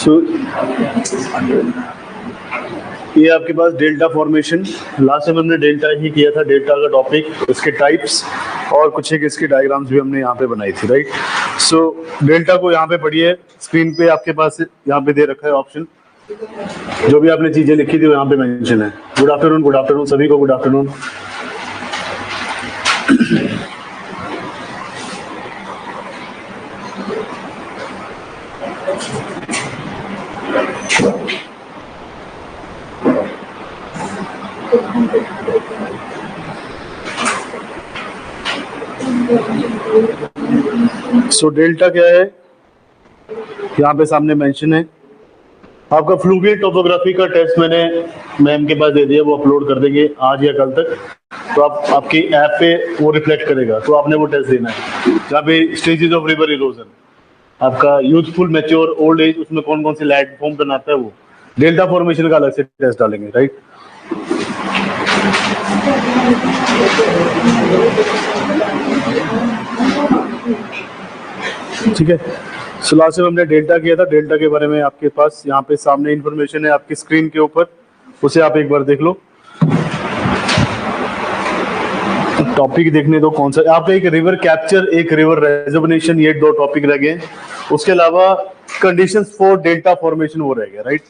सो ये आपके पास delta formation, last time हमने डेल्टा ही किया था, डेल्टा का टॉपिक, इसके टाइप्स और कुछ एक इसकी डायग्राम्स भी हमने यहाँ पे बनाई थी, राइट। सो डेल्टा को यहाँ पे पढ़िए, स्क्रीन पे आपके पास यहाँ पे दे रखा है ऑप्शन, जो भी आपने चीजें लिखी थी वो यहाँ पे मेंशन है। गुड आफ्टरनून सभी को, गुड आफ्टरनून। सो डेल्टा क्या है, यहाँ पे सामने मेंशन है। आपका फ्लूवियल टोपोग्राफी का टेस्ट मैंने मैम के पास दे दिया, वो अपलोड कर देंगे आज या कल तक, तो आपकी ऐप पे वो रिफ्लेक्ट करेगा, तो आपने वो टेस्ट देना है। जहाँ पे स्टेजेस ऑफ रिवर इरोजन, आपका यूथफुल, मैच्योर, ओल्ड एज, उसमें कौन कौन से लैंड फॉर्म बनाता है, वो डेल्टा फॉर्मेशन का अलग से टेस्ट डालेंगे, राइट। ठीक है, सो लास्ट में हमने डेल्टा किया था। डेल्टा के बारे में आपके पास यहाँ पे सामने इंफॉर्मेशन है आपकी स्क्रीन के ऊपर, उसे आप एक बार देख लो। टॉपिक देखने दो कौन सा, आपका एक रिवर कैप्चर, एक रिवर रेजोनेशन, ये दो टॉपिक रह गए। उसके अलावा कंडीशंस फॉर डेल्टा फॉर्मेशन वो रह गया, राइट।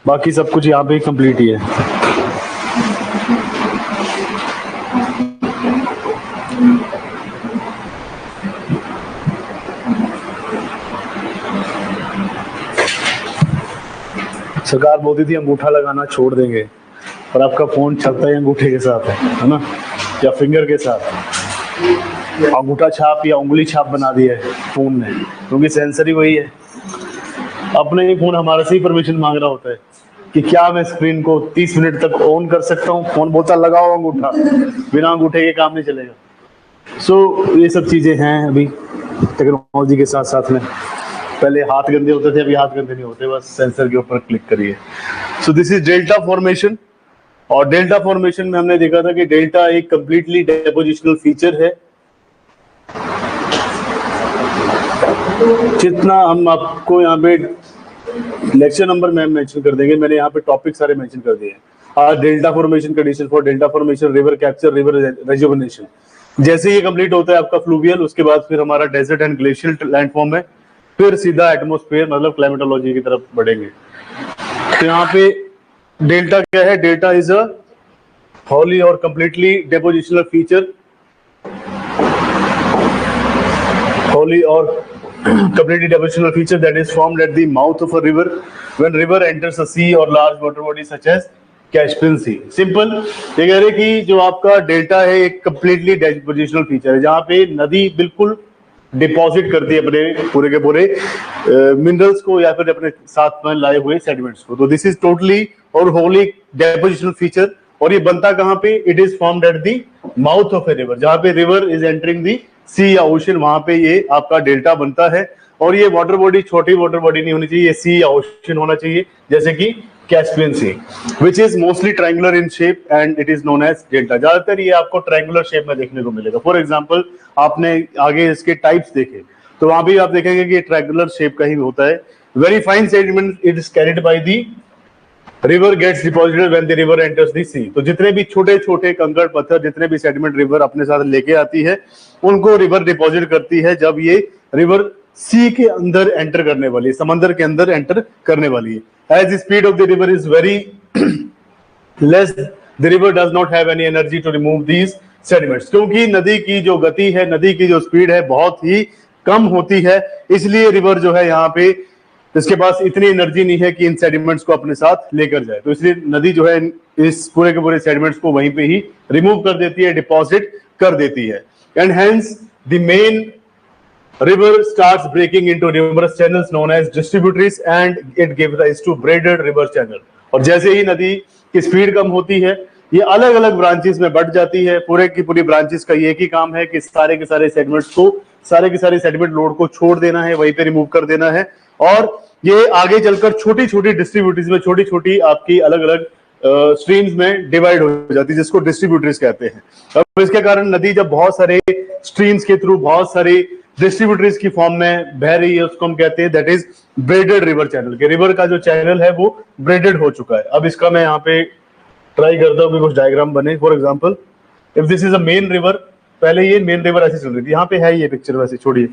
बाकी सब कुछ यहाँ पे कंप्लीट ही है। सरकार बोलती थी अंगूठा लगाना छोड़ देंगे, पर आपका फोन चलता है अंगूठे के साथ है ना, या फिंगर के साथ। अंगूठा छाप या उंगली छाप बना दिया है फोन ने, क्योंकि सेंसर ही वही है। अपने ही फोन हमारे से ही परमिशन मांग रहा होता है कि क्या मैं स्क्रीन को 30 मिनट तक ऑन कर सकता हूँ। फोन बोलता लगाओ अंगूठा, बिना अंगूठे के काम नहीं चलेगा। सो ये सब चीजें हैं अभी टेक्नोलॉजी के साथ साथ में। पहले हाथ गंदे होते थे, अभी हाथ गंदे नहीं होते, बस सेंसर के ऊपर क्लिक करिए। सो दिस इज डेल्टा फॉर्मेशन। और डेल्टा फॉर्मेशन में हमने देखा था कि डेल्टा एक कंप्लीटली डेपोजिशनल फीचर है। जितना हम आपको यहाँ पे लेक्चर नंबर में मेंशन कर देंगे, मैंने यहाँ पे टॉपिक सारे मेंशन कर दिए हैं। आज delta formation, condition for delta formation, river capture, river rejuvenation. जैसे ये कंप्लीट होता है आपका फ्लूवियल, उसके बाद फिर हमारा डेजर्ट एंड ग्लेशियल लैंडफॉर्म है, फिर सीधा एटमॉस्फेयर मतलब क्लाइमेटोलॉजी की तरफ बढ़ेंगे। तो यहाँ पे डेल्टा क्या है, डेल्टा इज अ होली और कंप्लीटली डेपोजिशनल फीचर, होली और completely depositional feature that is formed at the mouth of a river when river enters a sea or large water body such as Caspian Sea. Simple, ये कह रहे कि जो आपका delta है एक completely depositional feature है, जहाँ पे नदी बिल्कुल डिपॉजिट करती है अपने पूरे के पूरे मिनरल्स को या फिर अपने साथ में लाए हुए सेडिमेंट्स को। तो दिस इज टोटली और होली डेपोजिशनल फीचर। और ये बनता कहाँ पे, it is formed at the mouth of a river, जहाँ पे रिवर इज एंटरिंग दी सी या ओशन, वहां पे ये आपका डेल्टा बनता है। और ये वाटर बॉडी छोटी वाटर बॉडी नहीं होनी चाहिए, ये सी या ओशन होना चाहिए, जैसे कि Caspian sea, which is mostly triangular in shape and it is known as delta. ज्यादातर ये आपको ट्रायंगुलर शेप में देखने को मिलेगा। फॉर एग्जांपल आपने आगे इसके टाइप्स देखे तो वहां भी आप देखेंगे कि ट्रायंगुलर शेप का ही होता है। Very fine sediment it is carried by the river gets deposited when the river enters the sea. तो जितने भी छोटे छोटे कंकड़ पत्थर, जितने भी सेडिमेंट रिवर अपने साथ लेके आती है, उनको रिवर डिपॉजिट करती है जब ये रिवर सी के अंदर एंटर करने वाली है, समंदर के अंदर एंटर करने वाली है। As the speed of the river is very less, the river does not have any energy to remove these sediments. क्योंकि नदी की जो गति है, नदी की जो स्पीड है बहुत ही कम होती है, इसलिए रिवर जो है यहाँ पे इसके पास इतनी एनर्जी नहीं है कि इन सेडिमेंट्स को अपने साथ लेकर जाए। तो इसलिए नदी जो है इस पूरे के पूरे सेडिमेंट्स को वहीं पे ही रिमूव कर देती है, डिपॉजिट कर देती है। And hence the main river starts breaking into numerous channels known as distributaries and it gives rise to braided river channel. और जैसे ही नदी की स्पीड कम होती है, ये अलग अलग ब्रांचेस में बढ़ जाती है। पूरे की पूरी ब्रांचेस का एक ही काम है कि सारे के सारे सेगमेंट्स को, सारे के सारे सेडिमेंट लोड को छोड़ देना है, वहीं पे रिमूव कर देना है। और ये आगे चलकर छोटी छोटी डिस्ट्रीब्यूटरीज में, छोटी छोटी आपकी अलग अलग स्ट्रीम्स में डिवाइड हो जाती है, जिसको डिस्ट्रीब्यूटरीज कहते हैं। अब इसके कारण नदी जब बहुत सारे स्ट्रीम्स के थ्रू, बहुत सारे डिस्ट्रीब्यूटरीज की फॉर्म में बह रही है, उसको हम कहते हैं that is braided river channel, के रिवर का जो चैनल है वो ब्रेडेड हो चुका है। अब इसका मैं यहाँ पे ट्राई करता हूँ कि कुछ डायग्राम बने। For example if this is a main river, पहले ये मेन रिवर ऐसी चल रही थी, यहाँ पे है ये पिक्चर वैसे छोड़िए,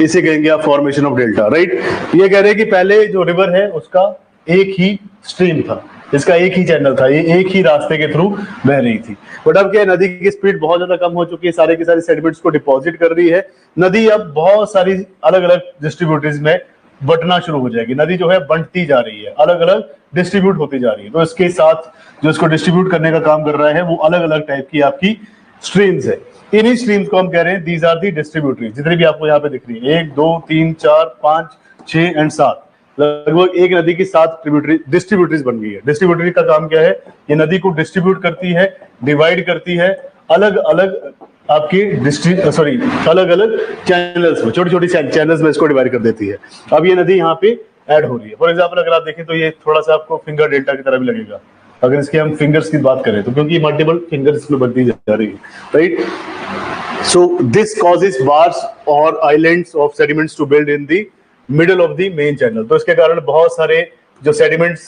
इसे कहेंगे आप फॉर्मेशन ऑफ डेल्टा, राइट। ये कह रहे हैं कि पहले जो रिवर है उसका एक ही स्ट्रीम था, इसका एक ही चैनल था, ये एक ही रास्ते के थ्रू बह रही थी। बट अब क्या है, नदी की स्पीड बहुत ज्यादा कम हो चुकी है, सारे के सारे सेडिमेंट्स को डिपॉजिट कर रही है। नदी अब बहुत सारी अलग अलग डिस्ट्रीब्यूटरीज में बंटना शुरू हो जाएगी। नदी जो है बंटती जा रही है, अलग अलग डिस्ट्रीब्यूट होती जा रही है। तो इसके साथ जो इसको डिस्ट्रीब्यूट करने का काम कर रहा है वो अलग अलग टाइप की आपकी स्ट्रीम्स है। इन्हीं स्ट्रीम्स को हम कह रहे हैं दीज आर दी डिस्ट्रीब्यूटरीज, जितनी भी आपको यहाँ पे दिख रही है, 1 2 3 4 5 6 एंड 7, लगभग एक नदी की 7 डिस्ट्रीब्यूटरीज बन गई है। डिस्ट्रीब्यूटरी का काम क्या है, ये नदी को डिस्ट्रीब्यूट करती है, डिवाइड करती है अलग अलग आपकी अलग अलग चैनल्स में, छोटी छोटी चैनल्स में इसको डिवाइड कर देती है। अब ये नदी यहाँ पे ऐड हो रही है। फॉर एग्जाम्पल अगर आप देखें तो ये थोड़ा सा आपको फिंगर डेल्टा की तरह भी लगेगा अगर इसके हम फिंगर्स की बात करें तो, क्योंकि मल्टीपल फिंगर्स इसमें बनती जा रही है, right. So this causes bars or islands of sediments to build in the middle of the main channel। तो इसके कारण बहुत सारे जो सेडिमेंट्स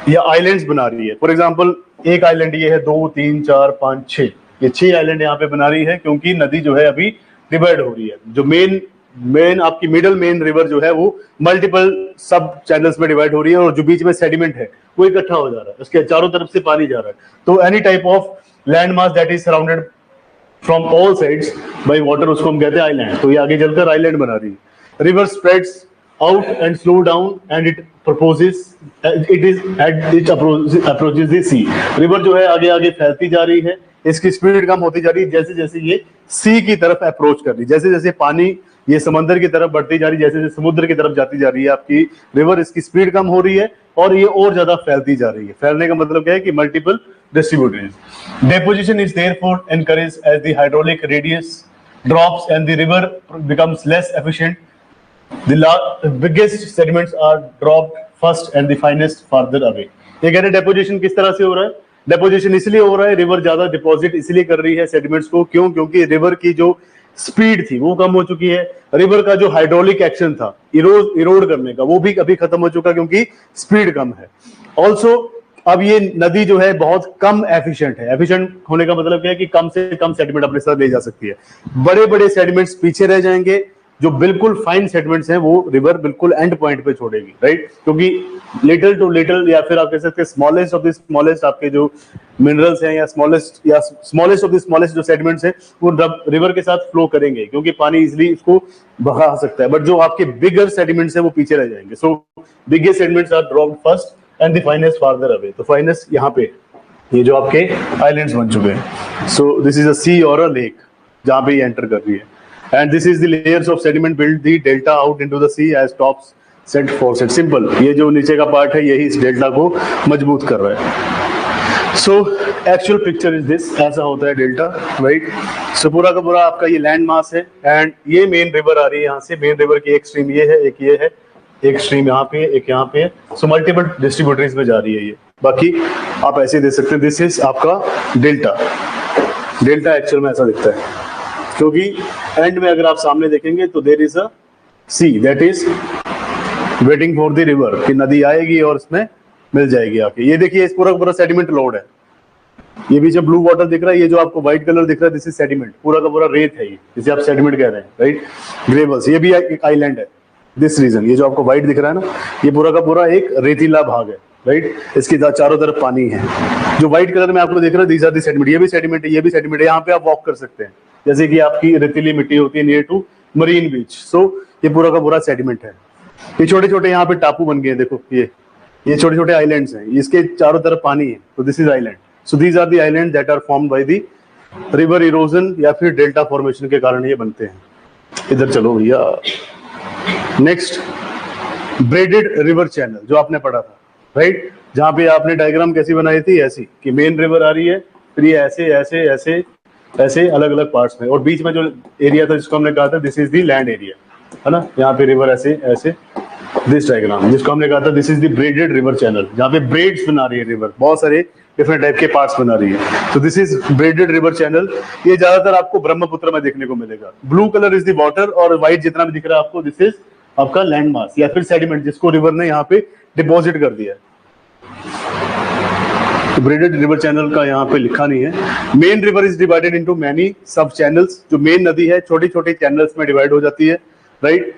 या आइलैंड्स बना रही है। फॉर एग्जांपल एक आइलैंड ये है, 2 3 4 5 6, ये 6 आइलैंड यहाँ पे बना रही है, क्योंकि नदी जो है अभी डिवाइड हो रही है। जो मेन आपकी मिडल मेन रिवर जो है वो मल्टीपल सब चैनल्स में डिवाइड हो रही है, और जो बीच में सेडिमेंट है वो इकट्ठा हो जा रहा है, उसके चारों तरफ से पानी जा रहा है। तो any type of land mass that is surrounded from all sides by water, उसको हम कहते हैं आइलैंड। तो ये आगे चलकर आइलैंड बना रही है। River spreads out and slow down and it approaches the sea. River जो है आगे आगे फैलती जा रही है, इसकी स्पीड कम होती जा रही है जैसे जैसे ये सी की तरफ अप्रोच कर रही है, जैसे जैसे पानी ये समंदर की तरफ बढ़ती जा रही है, जैसे जैसे समुद्र की तरफ जाती जा रही है आपकी रिवर, इसकी स्पीड कम हो रही है और ये और ज्यादा फैलती जा रही है। फैलने का मतलब क्या है कि multiple distributaries। Deposition is therefore encouraged as the hydraulic radius drops and the river becomes less efficient. The biggest sediments are dropped first and the finest farther away। ये कह रहे डेपोजिशन किस तरह से हो रहा है? डेपोजिशन इसलिए हो रहा है, रिवर ज्यादा डिपॉजिट इसलिए कर रही है सेडिमेंट्स को, क्यों? क्योंकि रिवर की जो स्पीड थी वो कम हो चुकी है। रिवर का जो हाइड्रोलिक एक्शन था इरोड करने का, वो भी अभी खत्म हो चुका क्योंकि स्पीड कम है। ऑल्सो अब ये नदी जो है बहुत कम एफिशिएंट है। एफिशिएंट होने का मतलब क्या है कि कम से कम सेडिमेंट अपने साथ ले जा सकती है। बड़े बड़े सेडिमेंट्स पीछे रह जाएंगे, जो बिल्कुल फाइन सेडिमेंट्स हैं वो रिवर बिल्कुल एंड पॉइंट पे छोड़ेगी, राइट। क्योंकि लिटिल टू लिटिल या फिर आप कह सकते हैं स्मॉलेस्ट ऑफ द स्मॉलेस्ट आपके जो मिनरल्स हैं या स्मॉलेस्ट ऑफ द स्मॉलेस्ट जो सेडिमेंट्स हैं वो रिवर के साथ फ्लो करेंगे, क्योंकि पानी इजिली इसको बहा सकता है। बट जो आपके बिगर सेडिमेंट्स हैं वो पीछे रह जाएंगे। So biggest sediments are dropped first and the finest farther away. तो फाइनेस्ट यहाँ पे ये जो आपके आइलैंड्स बन चुके हैं। सो दिस इज अ सी और अ लेक जहाँ पे ये एंटर कर रही है, and this is the layers of sediment build the delta out into the sea as topset foreset. Simple, ये जो नीचे का पार्ट है यही इस डेल्टा को मजबूत कर रहा है। So actual picture is this, ऐसा होता है डेल्टा, राइट। सो पूरा का पूरा आपका ये लैंड मास है, एंड ये मेन रिवर आ रही है यहाँ से। मेन रिवर की एक स्ट्रीम ये है, एक ये है, एक स्ट्रीम यहाँ पे, एक यहाँ पे। सो मल्टीपल डिस्ट्रीब्यूटरीज में जा रही है ये। बाकी आप ऐसे दे सकते हैं, दिस इज आपका डेल्टा। डेल्टा एक्चुअल में ऐसा दिखता है, क्योंकि एंड में अगर आप सामने देखेंगे तो there is a sea that is waiting for the river, कि नदी आएगी और इसमें मिल जाएगी आके। ये देखिए इस पूरा पूरा सेडिमेंट लोड है। ये भी जब ब्लू वाटर दिख रहा है, ये जो आपको व्हाइट कलर दिख रहा है, दिस इज सेडिमेंट, पूरा का पूरा रेत है ये, जिसे आप सेडिमेंट कह रहे हैं, राइट। ग्रेवल्स, ये भी एक आइलैंड है। दिस रीजन, ये जो आपको व्हाइट दिख रहा है ना, ये पूरा का पूरा एक रेतीला भाग है, राइट। इसके चारों तरफ पानी है। जो व्हाइट कलर में आपको दिख रहा है, दीज आर द सेडिमेंट। ये भी सेडिमेंट है, ये भी सेडिमेंट है। यहाँ पे आप वॉक कर सकते हैं, जैसे कि आपकी रेतीली मिट्टी होती है नियर टू मरीन बीच। सो ये पूरा का पूरा सेडिमेंट है। ये छोटे छोटे यहाँ पे टापू बन गए हैं, देखो ये छोटे छोटे आइलैंड्स हैं, इसके चारों तरफ पानी है, तो this is island. So these are the island that are formed by the river erosion या फिर डेल्टा फॉर्मेशन के कारण ये बनते हैं। इधर चलो भैया, नेक्स्ट ब्रेडेड रिवर चैनल जो आपने पढ़ा था, राइट। जहाँ पे आपने डायग्राम कैसी बनाई थी, ऐसी कि मेन रिवर आ रही है, फिर ये ऐसे ऐसे ऐसे ऐसे अलग अलग पार्ट्स में, और बीच में जो एरिया था जिसको हमने कहा था this is the land area, है ना। यहाँ पे रिवर ऐसे ऐसे दिस डायग्राम जिसको हमने कहा था this is the braided river channel, जहाँ पे ब्रेड्स बना रही है रिवर, बहुत सारे डिफरेंट टाइप के पार्ट्स बना रही है। तो this is braided river channel. ये ज्यादातर आपको ब्रह्मपुत्र में देखने को मिलेगा। Blue colour is the water और व्हाइट जितना भी दिख रहा है आपको, दिस इज आपका लैंड मास या फिर सेडिमेंट जिसको रिवर ने यहाँ पे डिपॉजिट कर दिया है। तो ब्रेडेड रिवर चैनल का यहाँ पे लिखा नहीं है। Main river is divided into many सब चैनल्स। जो मेन नदी है छोटी छोटी चैनल्स में डिवाइड हो जाती है, राइट।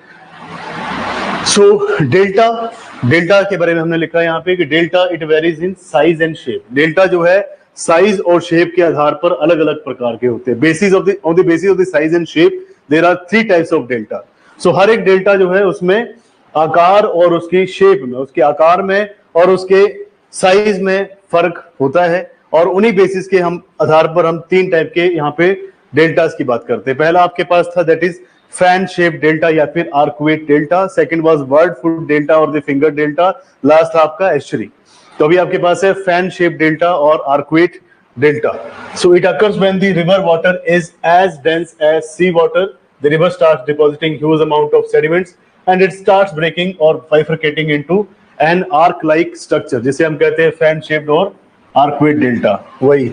सो डेल्टा के बारे में हमने लिखा है यहाँ पे कि delta it varies in size and shape. Delta जो है साइज और शेप के आधार पर अलग अलग प्रकार के होते हैं। Basis of the basis of the size and shape there are 3 types of delta. So हर एक डेल्टा जो है उसमें आकार और उसकी शेप में, उसके आकार में और उसके साइज में फर्क होता है, और उन्हीं बेसिस के हम आधार पर हम 3 टाइप के यहाँ पे डेल्टास की बात करते हैं। पहला आपके पास था that is fan shape delta या फिर arcuate delta. Second was bird foot delta और द फिंगर डेल्टा। लास्ट था आपका एस्चुरी। तो अभी आपके पास है फैन शेप डेल्टा और arcuate delta. So it occurs when the river water is as dense as sea water, the river starts depositing huge amount of sediments and it starts breaking or bifurcating into an arc-like structure, जिसे हम कहते हैं fan shaped और arcuate delta. वही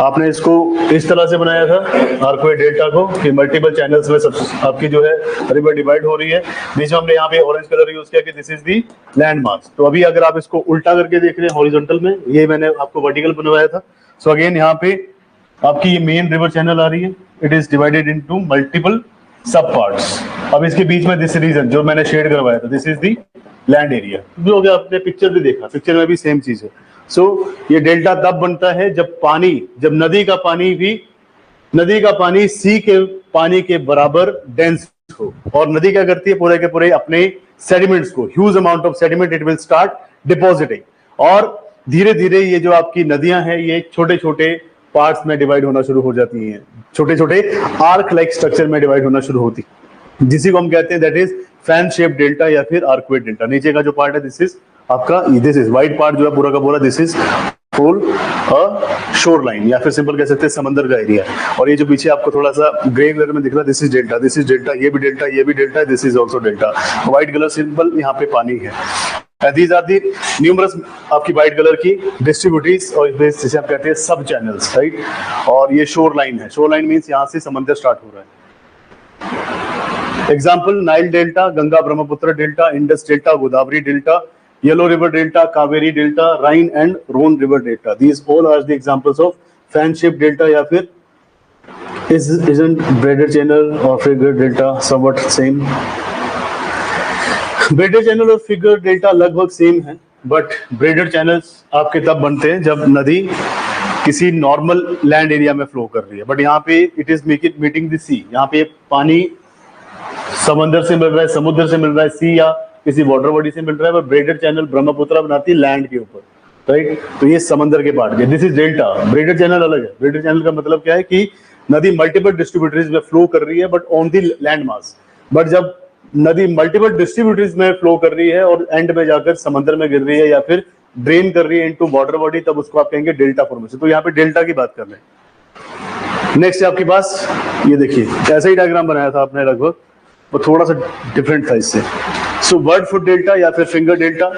आपने इसको इस तरह से बनाया था आर्कवेट डेल्टा को कि मल्टीपल चैनल्स में सब आपकी जो है रिवर डिवाइड हो रही है। बीच में हमने यहाँ पे ऑरेंज कलर यूज किया कि this is the land mass. तो अभी अगर आप इसको उल्टा करके देख रहे हैं हॉरिजॉन्टल में, ये मैंने आपको वर्टिकल बनवाया था। सो अगेन यहाँ पे आपकी ये मेन रिवर चैनल आ रही है। It is divided into multiple सब पार्ट्स। अब इसके बीच में दिस रीजन जो मैंने शेड करवाया था, this is the land area. जो हो गया, आपने पिक्चर भी देखा, पिक्चर में भी सेम चीज है। सो ये डेल्टा तब बनता है जब नदी का पानी सी के पानी के बराबर डेंस हो, और नदी क्या करती है पूरे के पूरे अपने सेडिमेंट्स को, huge amount of sediment it will start depositing, और धीरे धीरे ये जो आपकी नदियां हैं ये छोटे छोटे पार्ट्स में डिवाइड होना शुरू हो जाती हैं, छोटे छोटे आर्क लाइक स्ट्रक्चर में डिवाइड होना शुरू होती, जिसी को हम कहते हैं that is fan shape delta या फिर आर्कवेट डेल्टा। नीचे का जो पार्ट है दिस इज आपका, दिस इज व्हाइट पार्ट जो है पूरा का पूरा, this is full shore line या फिर सिंपल कह सकते हैं समंदर का एरिया। और ये जो पीछे आपको थोड़ा सा ग्रे कलर में दिख रहा है, this is delta, this is delta, ये भी डेल्टा, ये भी delta, this is also delta. White colour simple यहाँ पे पानी है। These are the numerous आपकी व्हाइट कलर की डिस्ट्रीब्यूटरीज और जिसे हम कहते हैं सब चैनल्स, राइट। और ये शोर लाइन है। शोर लाइन मींस यहाँ से समंदर स्टार्ट हो रहा है। Example Nile delta, Ganga Brahmaputra delta, Indus delta, Godavari delta, yellow river delta, Kaveri delta, Rhine and Rhone river delta. These all are the examples of fan shaped delta या फिर isn't braided channel or figure delta somewhat same? Braided channel और figure delta लगभग same है, but braided channels आपके तब बनते हैं जब नदी किसी नॉर्मल लैंड एरिया में फ्लो कर रही है, बट यहाँ पे it is meeting the sea. यहाँ पे पानी समंदर से मिल रहा है, समुद्र से मिल रहा है, सी या किसी वाटर बॉडी से मिल रहा है, पर ब्रेडेड चैनल ब्रह्मपुत्र बनाती है लैंड के ऊपर, राइट। तो ये समंदर के पार्ट के, this is delta. Braided channel अलग है। ब्रेडेड चैनल का मतलब क्या है कि नदी मल्टीपल डिस्ट्रीब्यूटरीज में फ्लो कर रही है but on the land mass. But जब नदी मल्टीपल डिस्ट्रीब्यूटरीज में फ्लो कर रही है और एंड में जाकर समंदर में गिर रही है या फिर ड्रेन कर रही है इनटू वाटर बॉडी, तब उसको आप कहेंगे डेल्टा फॉर्मेशन। तो यहाँ पे डेल्टा की बात कर रहे हैं। नेक्स्ट है आपके पास, ये देखिए ऐसा ही डायग्राम बनाया था आपने लगभग, वो थोड़ा सा डिफरेंट था इससे। सो वर्ड फुट डेल्टा या फिर finger delta,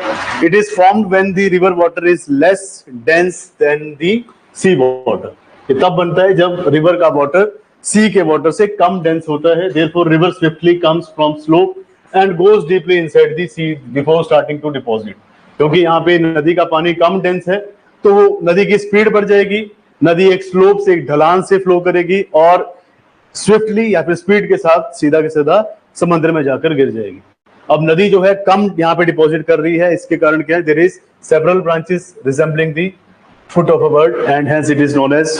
it is formed when the river water is less dense than the sea water. ये तब बनता है जब रिवर का वाटर सी के वाटर से कम डेंस होता है। Therefore, river swiftly comes from slope and goes deeply inside the sea before starting to deposit. क्योंकि यहाँ पे नदी का पानी कम डेंस है तो नदी की स्पीड बढ़ जाएगी, नदी एक स्लोप से, एक ढलान से फ्लो करेगी और स्विफ्टली या फिर स्पीड के साथ सीधा के सीधा समुद्र में जाकर गिर जाएगी। अब नदी जो है कम यहाँ पे डिपॉजिट कर रही है, इसके कारण क्या है, there is several branches resembling the foot of a bird and hence it is known as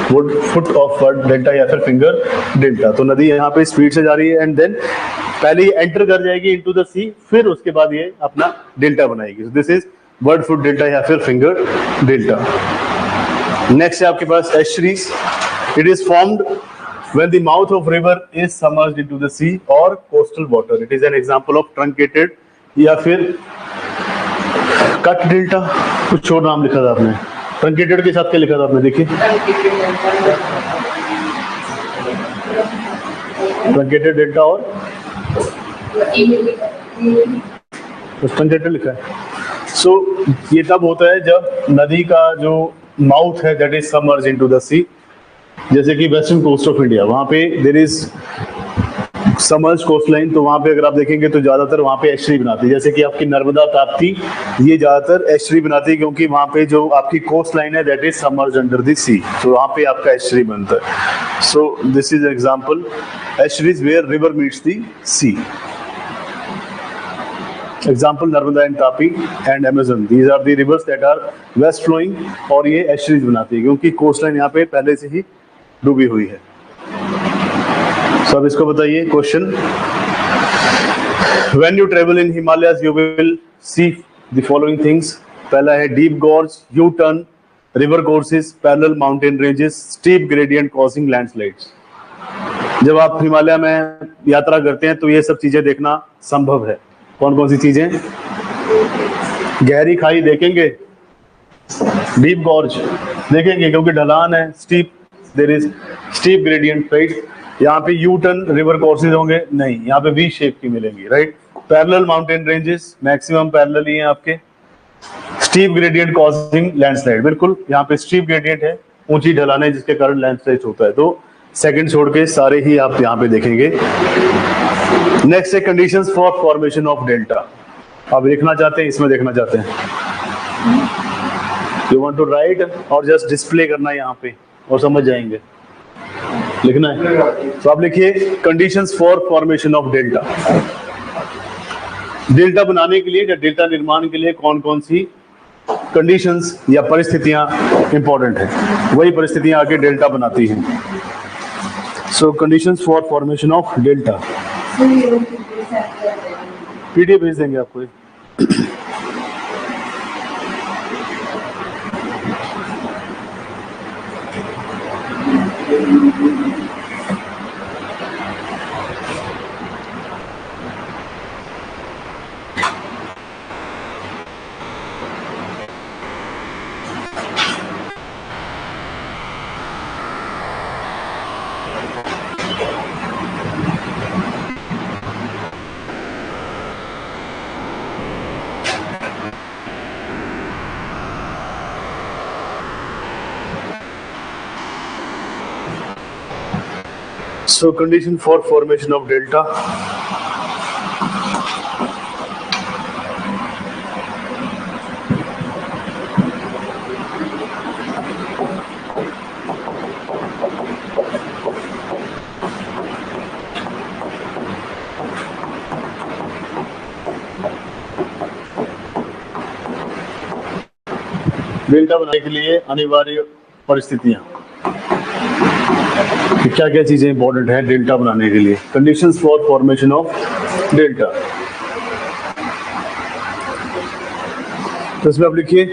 foot of bird delta या फिर फिंगर डेल्टा। तो नदी यहाँ पे स्पीड से जा रही है एंड देन पहले एंटर कर जाएगी इनटू द सी, फिर उसके बाद ये अपना डेल्टा बनाएगी। This is bird foot delta या फिर फिंगर डेल्टा। नेक्स्ट है आपके पास estuaries. It is formed when the mouth of river is submerged into the sea or coastal water. It is an example of truncated या फिर cut delta, कुछ और नाम लिखा था आपने, ट्रंकेटेड के साथ क्या लिखा था आपने, देखिए ट्रंकेटेड डेल्टा और कंजेटर लिखा है। सो ये तब होता है जब नदी का जो माउथ है that is submerge into the sea, जैसे कि वेस्टर्न कोस्ट ऑफ इंडिया, वहां पे there is submerge coast line, तो वहां पे अगर आप देखेंगे तो ज्यादातर वहां पे एस्ट्री बनाती है, जैसे कि आपकी नर्मदा ताप्ती ये ज्यादातर एस्ट्री बनाती है, क्योंकि वहां पे जो आपकी कोस्ट लाइन है that is submerge under the sea, तो वहां पे आपका एस्ट्री बनता है। So this is example, estuaries where river meets the sea. Example Narmada and Tapi and Amazon, these are the rivers that are west flowing, और ये estuaries बनाती है क्योंकि कोस्ट लाइन यहाँ पे पहले से ही डूबी हुई है। So, अब इसको बताइए question, when you travel in Himalayas you will see the following things. पहला है deep gorge, U turn, river courses, parallel mountain ranges, steep gradient causing landslides. जब आप हिमालय में यात्रा करते हैं तो ये सब चीजें देखना संभव है। कौन कौन सी चीजें? गहरी खाई देखेंगे, डीप गॉर्ज देखेंगे क्योंकि ढलान है, steep, there is steep gradient, right. यहाँ पे यू टर्न रिवर कोर्सेज होंगे नहीं, यहाँ पे वी शेप की मिलेंगी, right. Parallel mountain ranges, maximum parallel ही हैं आपके। स्टीप ग्रेडियंट कॉजिंग लैंडस्लाइड, बिल्कुल यहाँ पे स्टीप ग्रेडियंट है, ऊंची ढलान है जिसके कारण लैंडस्लाइड होता है। तो सेकंड छोड़ के सारे ही आप यहाँ पे देखेंगे। नेक्स्ट है conditions for formation of delta. आप देखना चाहते हैं, इसमें देखना चाहते हैं, यू वांट टू राइट और जस्ट डिस्प्ले करना है यहाँ पे और समझ जाएंगे, लिखना है। तो आप लिखिए conditions for formation of delta. Delta बनाने के लिए या डेल्टा निर्माण के लिए कौन कौन सी कंडीशंस या परिस्थितियां इंपॉर्टेंट है, वही परिस्थितियां आगे डेल्टा बनाती हैं। So conditions for formation of delta, PDF भेज देंगे आपको। So condition for formation of delta, delta बनाने के लिए अनिवार्य परिस्थितियां, क्या क्या चीजें इंपॉर्टेंट है डेल्टा बनाने के लिए। Conditions for formation of delta, तो इसमें आप लिखिए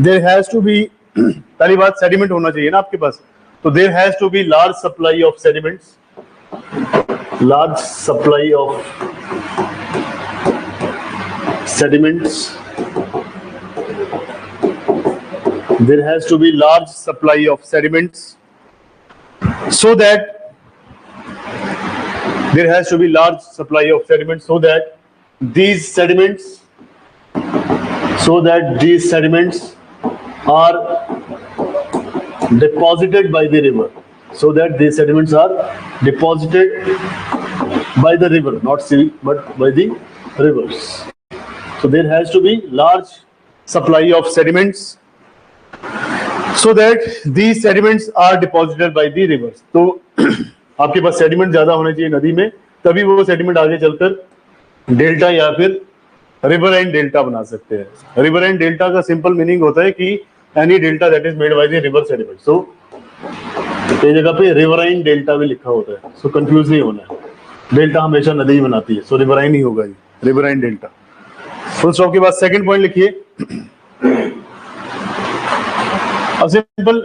देयर हैज टू बी, पहली बात सेडिमेंट होना चाहिए ना आपके पास, तो there has to be large supply of sediments, large supply of sediments, there has to be large supply of sediments, so that there has to be large supply of sediments, so that these sediments are deposited by the river, so that these sediments are deposited by the river, not sea but by the rivers. So there has to be large supply of sediments, so that these sediments are deposited by the rivers. तो आपके पास sediment ज्यादा होने चाहिए नदी में, तभी वो sediment आगे चलकर डेल्टा या फिर रिवराइन डेल्टा बना सकते हैं। रिवराइन डेल्टा का सिंपल मीनिंग होता है कि any delta that is made by the river sediment. So ये जगह पे रिवराइन डेल्टा भी लिखा होता है, सो कंफ्यूज नहीं होना है, डेल्टा हमेशा नदी ही बनाती है, सो रिवराइन ही होगा ये, रिवराइन डेल्टा। फुल स्टॉप के बाद सेकंड पॉइंट लिखिए, अब सिंपल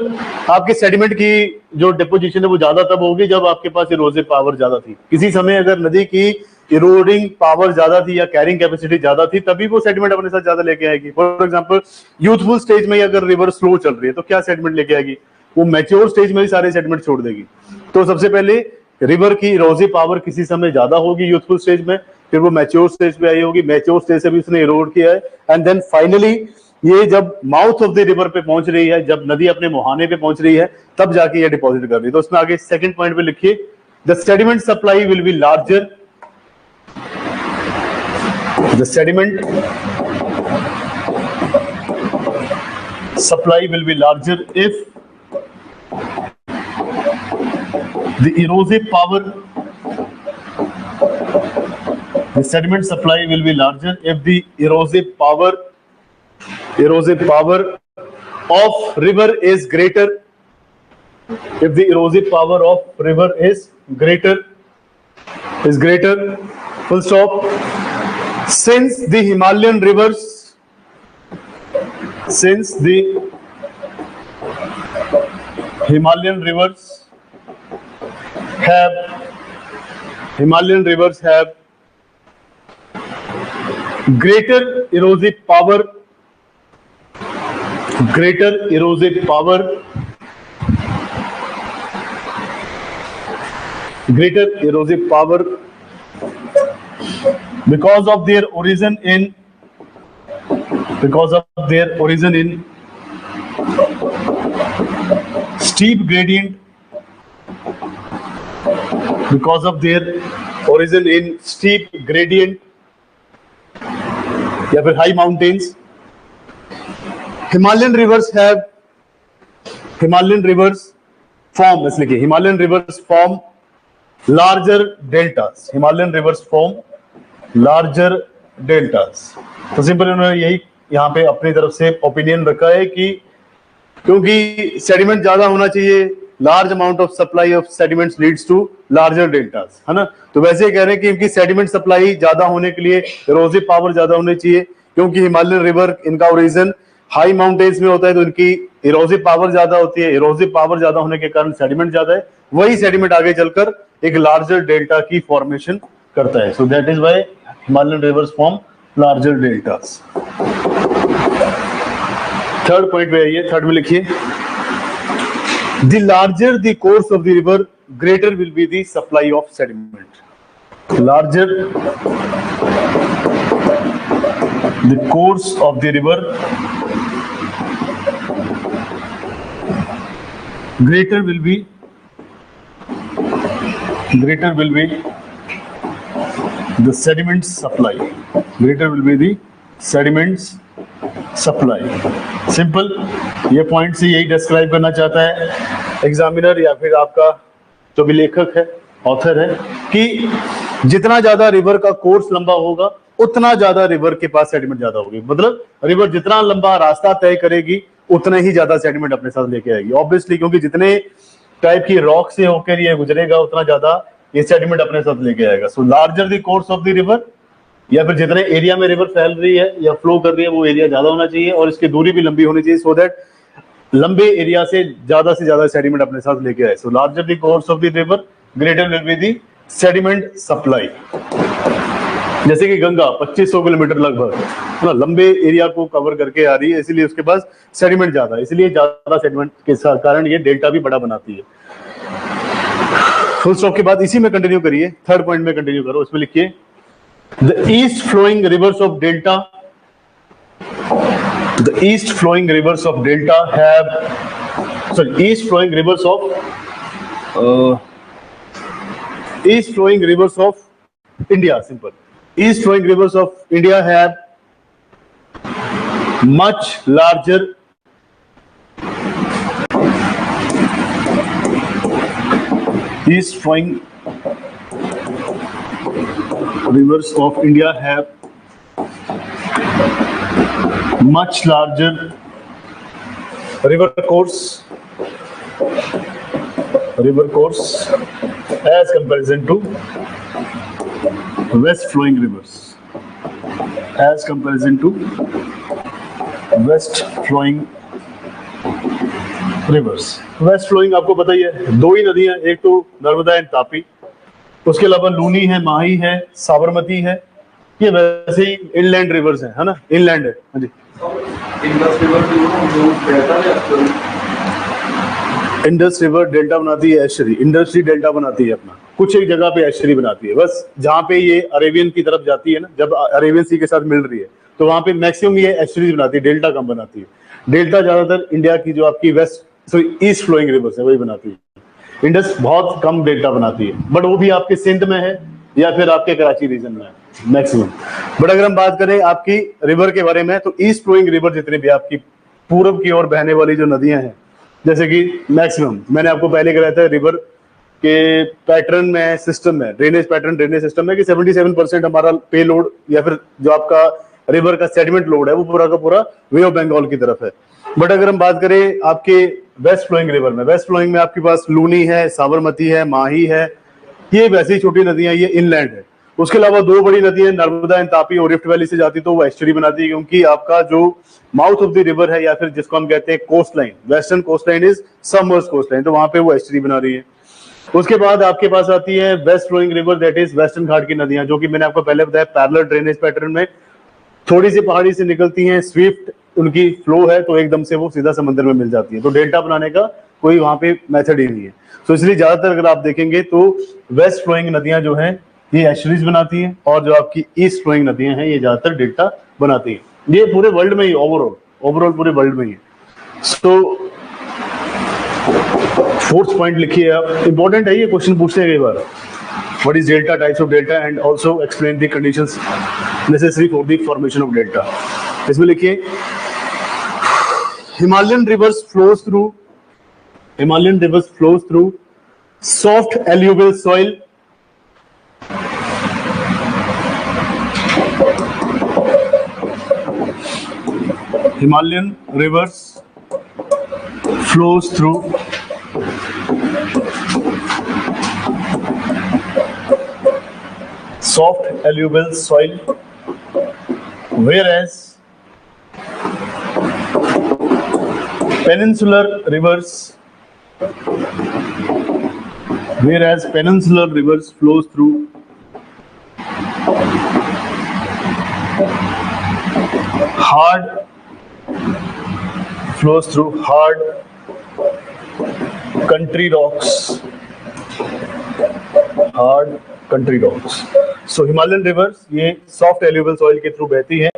आपके सेडिमेंट की जो डिपोजिशन है वो ज्यादा तब होगी जब आपके पास इरोसिव पावर ज्यादा थी। किसी समय अगर नदी की इरोडिंग पावर ज्यादा थी या कैरिंग कैपेसिटी ज्यादा थी, तभी वो सेडिमेंट अपने साथ ज्यादा लेके आएगी। फॉर एग्जांपल यूथफुल स्टेज में अगर रिवर स्लो चल रही है तो क्या सेडिमेंट लेके आएगी, वो मैच्योर स्टेज में ही सारे सेडिमेंट छोड़ देगी। तो सबसे पहले रिवर की इरोसिव पावर किसी समय ज्यादा होगी यूथफुल स्टेज में, फिर वो मैच्योर स्टेज पे आई होगी, मैच्योर स्टेज से भी उसने इरोड किया है, एंड देन फाइनली ये जब माउथ ऑफ द रिवर पे पहुंच रही है, जब नदी अपने मुहाने पे पहुंच रही है, तब जाके ये डिपॉजिट कर रही है। तो उसमें आगे सेकंड पॉइंट पे लिखिए, the sediment supply will be larger, the sediment supply will be larger if the erosive power, the sediment supply will be larger if the erosive power of river is greater, if the erosive power of river is greater, full stop. Since the Himalayan rivers have greater erosive power because of their origin in steep gradient, because of their origin in steep gradient या फिर high mountains, Himalayan rivers form, इसलिए Himalayan rivers form larger deltas. तो simple उन्होंने यही यहाँ पे अपनी तरफ से ओपिनियन रखा है कि क्योंकि सेडिमेंट ज्यादा होना चाहिए, large amount of supply of sediments leads to larger deltas, है ना। तो वैसे कह रहे हैं कि इनकी सेडिमेंट सप्लाई ज्यादा होने के लिए इरोसिव पावर ज्यादा होनी चाहिए, क्योंकि हिमालयन रिवर इनका ओरिजिन हाई माउंटेन्स में होता है, तो इनकी इरोसिव पावर ज्यादा होती है। इरोसिव पावर ज्यादा होने के कारण सेडिमेंट ज्यादा है, वही सेडिमेंट आगे चलकर एक लार्जर डेल्टा की फॉर्मेशन करता है। So that is why Himalayan reverse form larger deltas. Third point पे आइए, थर्ड में लिखिए, the larger the course of the river greater will be the supply of sediment. Larger the course of the river greater will be the sediments supply. Simple, ये point से यही describe करना चाहता है एग्जामिनर या फिर आपका जो भी लेखक है, ऑथर है, कि जितना ज्यादा रिवर का कोर्स लंबा होगा उतना ज्यादा रिवर के पास सेडिमेंट ज्यादा होगी। मतलब रिवर जितना लंबा रास्ता तय करेगी उतना ही ज्यादा सेडिमेंट अपने साथ लेके आएगी, ऑब्वियसली, क्योंकि जितने टाइप की रॉक से होकर ये गुजरेगा उतना ज्यादा ये सेडिमेंट अपने साथ लेके आएगा। So larger the course of the river, या फिर जितने एरिया में रिवर फैल रही है या फ्लो कर रही है वो एरिया ज्यादा होना चाहिए और इसकी दूरी भी लंबी होनी चाहिए, सो दैट लंबे एरिया से ज्यादा सेडिमेंट अपने साथ लेके आए। So larger the course of the river greater will be the sediment supply. जैसे कि गंगा 2500 किलोमीटर लगभग ना लंबे एरिया को कवर करके आ रही है, इसीलिए उसके पास सेडिमेंट ज्यादा है, इसलिए ज्यादा सेडिमेंट के कारण ये डेल्टा भी बड़ा बनाती है। फुल स्टॉप के बाद इसी में कंटिन्यू करिए, थर्ड पॉइंट में कंटिन्यू करो, उसमें लिखिए, the east flowing rivers of delta have east flowing rivers of India, simple. East flowing rivers of India have much larger river course as comparison to west flowing rivers, west flowing आपको पता ही है, दो ही नदियां, एक तो Narmada and Tapi, उसके अलावा लूनी है, माही है, साबरमती है, ये वैसे ही इनलैंड रिवर्स है ना, इनलैंड है। हाँ जी, इंडस रिवर डेल्टा बनाती है एस्चुरी, इंडस्ट्री डेल्टा बनाती है अपना, कुछ एक जगह पे एस्चुरी बनाती है बस, जहाँ पे ये अरेबियन की तरफ जाती है ना, जब अरेबियन सी के साथ मिल रही है तो वहां पे मैक्सिमम ये एस्चुरीज बनाती है, डेल्टा कम बनाती है। डेल्टा ज्यादातर इंडिया की जो आपकी west sorry east flowing rivers है वही बनाती है। इंडस बहुत कम डेल्टा बनाती है, बट वो भी आपके सिंध में है या फिर आपके कराची रीजन में है मैक्सिमम। बट अगर हम बात करें आपकी रिवर के बारे में, तो ईस्ट फ्लोइंग रिवर जितने भी आपकी पूरब की ओर बहने वाली जो नदियां हैं, जैसे कि मैक्सिमम मैंने आपको पहले कराया था रिवर के पैटर्न में, सिस्टम में, ड्रेनेज पैटर्न, ड्रेनेज सिस्टम में कि 77% हमारा पे लोड या फिर जो आपका रिवर का सेडिमेंट लोड है वो पूरा का पूरा वे ऑफ बंगाल की तरफ है। बट अगर हम बात करें आपके वेस्ट फ्लोइंग रिवर में, वेस्ट फ्लोइंग में आपके पास लूनी है, साबरमती है, माही है, ये वैसी छोटी नदियां, ये इनलैंड है। उसके अलावा दो बड़ी नदियां नर्मदा एंड तापी और रिफ्ट वैली से जाती तो वो एस्चुरी बनाती है, क्योंकि आपका जो माउथ ऑफ द रिवर है या फिर जिसको हम कहते हैं coast line, western coast line is submerged coast line, तो वहां पे वो एस्चुरी बना रही है। उसके बाद आपके पास आती है west flowing river, that is western Ghat की नदियां, जो कि मैंने आपको पहले बताया पैरेलल ड्रेनेज पैटर्न में थोड़ी सी पहाड़ी से निकलती हैं, स्विफ्ट उनकी फ्लो है तो एकदम से वो सीधा समंदर में मिल जाती है, तो डेल्टा बनाने का कोई वहां पे मेथड ही नहीं है। तो इसलिए ज्यादातर अगर आप देखेंगे तो वेस्ट फ्लोइंग नदियां जो हैं ये एस्चुरीज बनाती हैं, और जो आपकी ईस्ट फ्लोइंग नदियां हैं ये ज्यादातर डेल्टा बनाती हैं। ये पूरे वर्ल्ड में ही ओवरऑल पूरे वर्ल्ड में ही है। सो फोर्थ पॉइंट लिखिए आप, इंपॉर्टेंट है ये, क्वेश्चन पूछते हैं कई बार, what is delta, types of delta and also explain the conditions necessary for the formation of delta. इसमें लिखिए Himalayan rivers flows through soft alluvial soil, Himalayan rivers flows through soft alluvial soil, whereas peninsular rivers flows through hard country rocks. So Himalayan rivers ये soft alluvial soil के through बहती हैं,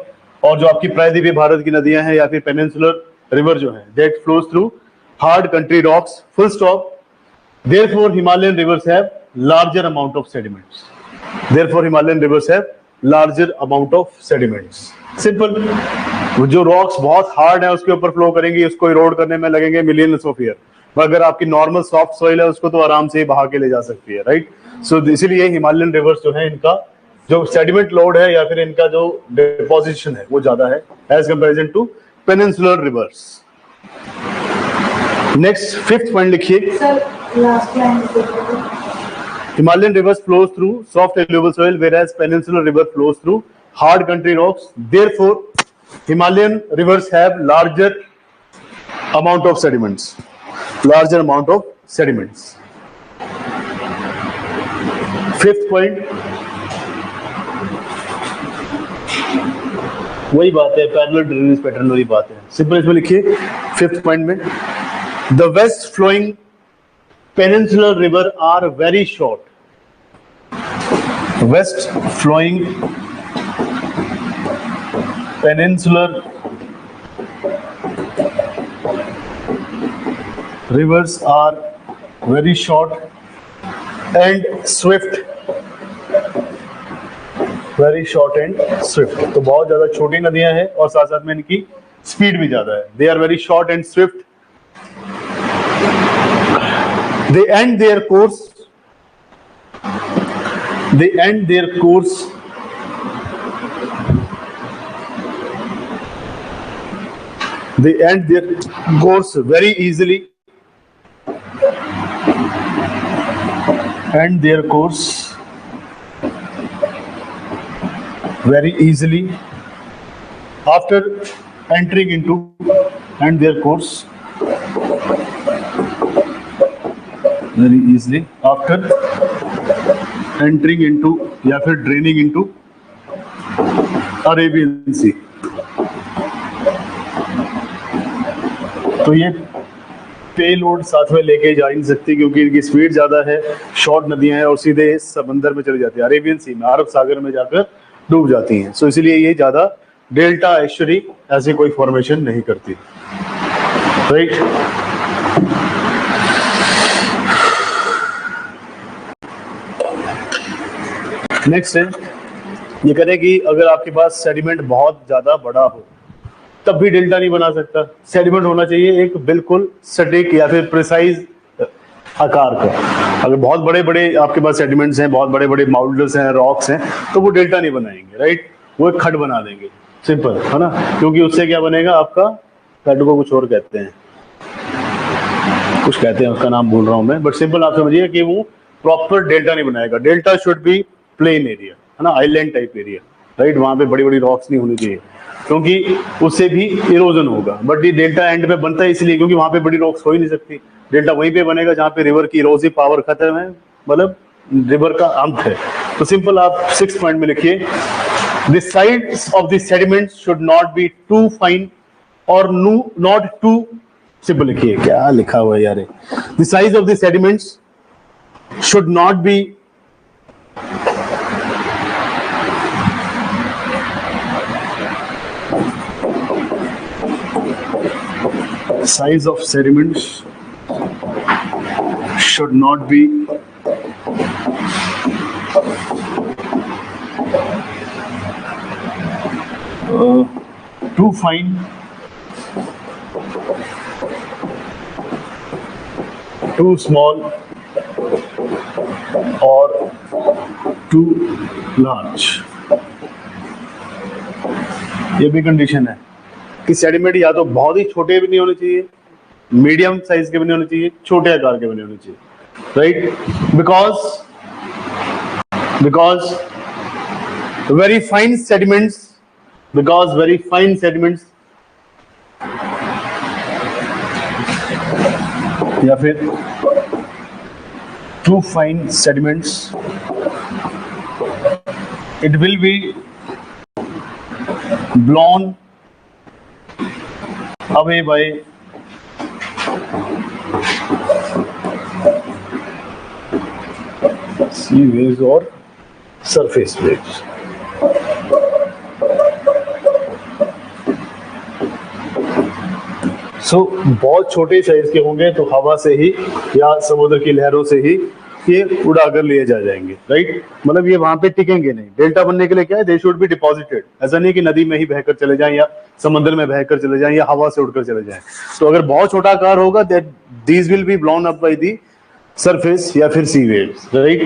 और जो आपकी प्रायद्वीपीय भारत की नदियां हैं या फिर पेनिनसुलर रिवर जो है that flows through hard country rocks, full stop. Therefore Himalayan rivers have larger amount of sediments. Simple, जो रॉक्स बहुत हार्ड है उसके ऊपर फ्लो करेंगी, उसको इरोड करने में लगेंगे मिलियंस ऑफ ईयर, अगर आपकी नॉर्मल सॉफ्ट सॉइल है उसको तो आराम से बहा के ले जा सकती है, राइट। सो इसीलिए हिमालयन रिवर्स जो है इनका जो सेडिमेंट लोड है या फिर इनका जो डिपोजिशन है वो ज्यादा है as comparison to peninsular rivers. Next fifth point लिखिए, Himalayan rivers flows through soft alluvial soil, whereas peninsular river flows through hard country rocks. Therefore, Himalayan rivers have larger amount of sediments. Fifth point, वही बात है, parallel drainage pattern वाली बात है। Simple इसमें लिखिए fifth point में, the west flowing peninsular river are very short. West flowing peninsular rivers are very short and swift. तो बहुत ज्यादा छोटी नदियां हैं और साथ साथ में इनकी स्पीड भी ज्यादा है। They are very short and swift. They end their course very easily. After entering into their course very easily after entering into या फिर draining into Arabian Sea. तो ये पेलोड साथ में लेके जा ही नहीं सकती क्योंकि इनकी स्पीड ज्यादा है, शॉर्ट नदियां हैं और सीधे समंदर में चली जाती है, अरेबियन सी में, अरब सागर में जाकर डूब जाती हैं। सो इसलिए ये ज्यादा डेल्टा एस्चुरी ऐसी कोई फॉर्मेशन नहीं करती, राइट। नेक्स्ट है, ये करें कि अगर आपके पास सेडिमेंट बहुत ज्यादा बड़ा हो तब भी डेल्टा नहीं बना सकता। सेडिमेंट होना चाहिए एक बिल्कुल सटीक या फिर प्रिसाइज आकार का। अगर बहुत बड़े बड़े आपके पास सेडिमेंट्स हैं, बहुत बड़े बड़े माउल्डर्स हैं, रॉक्स हैं, तो वो डेल्टा नहीं बनाएंगे, राइट। वो एक खड बना देंगे, सिंपल है ना, क्योंकि उससे क्या बनेगा आपका, खड को कुछ और कहते हैं, कुछ कहते हैं, उसका नाम भूल रहा हूं मैं, बट सिंपल आप समझिए कि वो प्रॉपर डेल्टा नहीं बनाएगा। Delta should be plain area, है ना, आइलैंड टाइप एरिया, राइट। वहां पे बड़ी बड़ी रॉक्स नहीं होनी चाहिए क्योंकि उससे भी इरोजन होगा। बट ये डेल्टा एंड पे बनता है इसलिए क्योंकि वहां पे बड़ी रॉक्स हो ही नहीं सकती। डेल्टा वहीं पे बनेगा जहां पे रिवर की इरोसिव पावर खत्म है, मतलब रिवर का अंत है। तो सिंपल आप 6 पॉइंट में लिखिए, the sides of the sediments should not be too fine और नॉट टू, सिंपल लिखिए, क्या लिखा हुआ है यार, the size of the sediments should not be size of sediments should not be too fine too small or too large। ये भी condition है कि सेडिमेंट या तो बहुत ही छोटे भी नहीं होने चाहिए, मीडियम साइज के भी नहीं होने चाहिए, छोटे आकार के भी नहीं होने चाहिए, right. Because very fine sediments या फिर too fine sediments, it will be blown away by sea waves or surface waves। बहुत छोटे साइज के होंगे तो हवा से ही या समुद्र की लहरों से ही ये उड़ा कर लिए जाएंगे, राइट। मतलब ये वहां पे टिकेंगे नहीं। डेल्टा बनने के लिए क्या है, दे शुड बी डिपॉजिटेड। ऐसा नहीं कि नदी में ही बहकर चले जाएं या समुद्र में बहकर चले जाएं या हवा से उड़कर चले जाएं। तो अगर बहुत छोटा आकार होगा, that these will be blown up by the surface या फिर sea waves, right.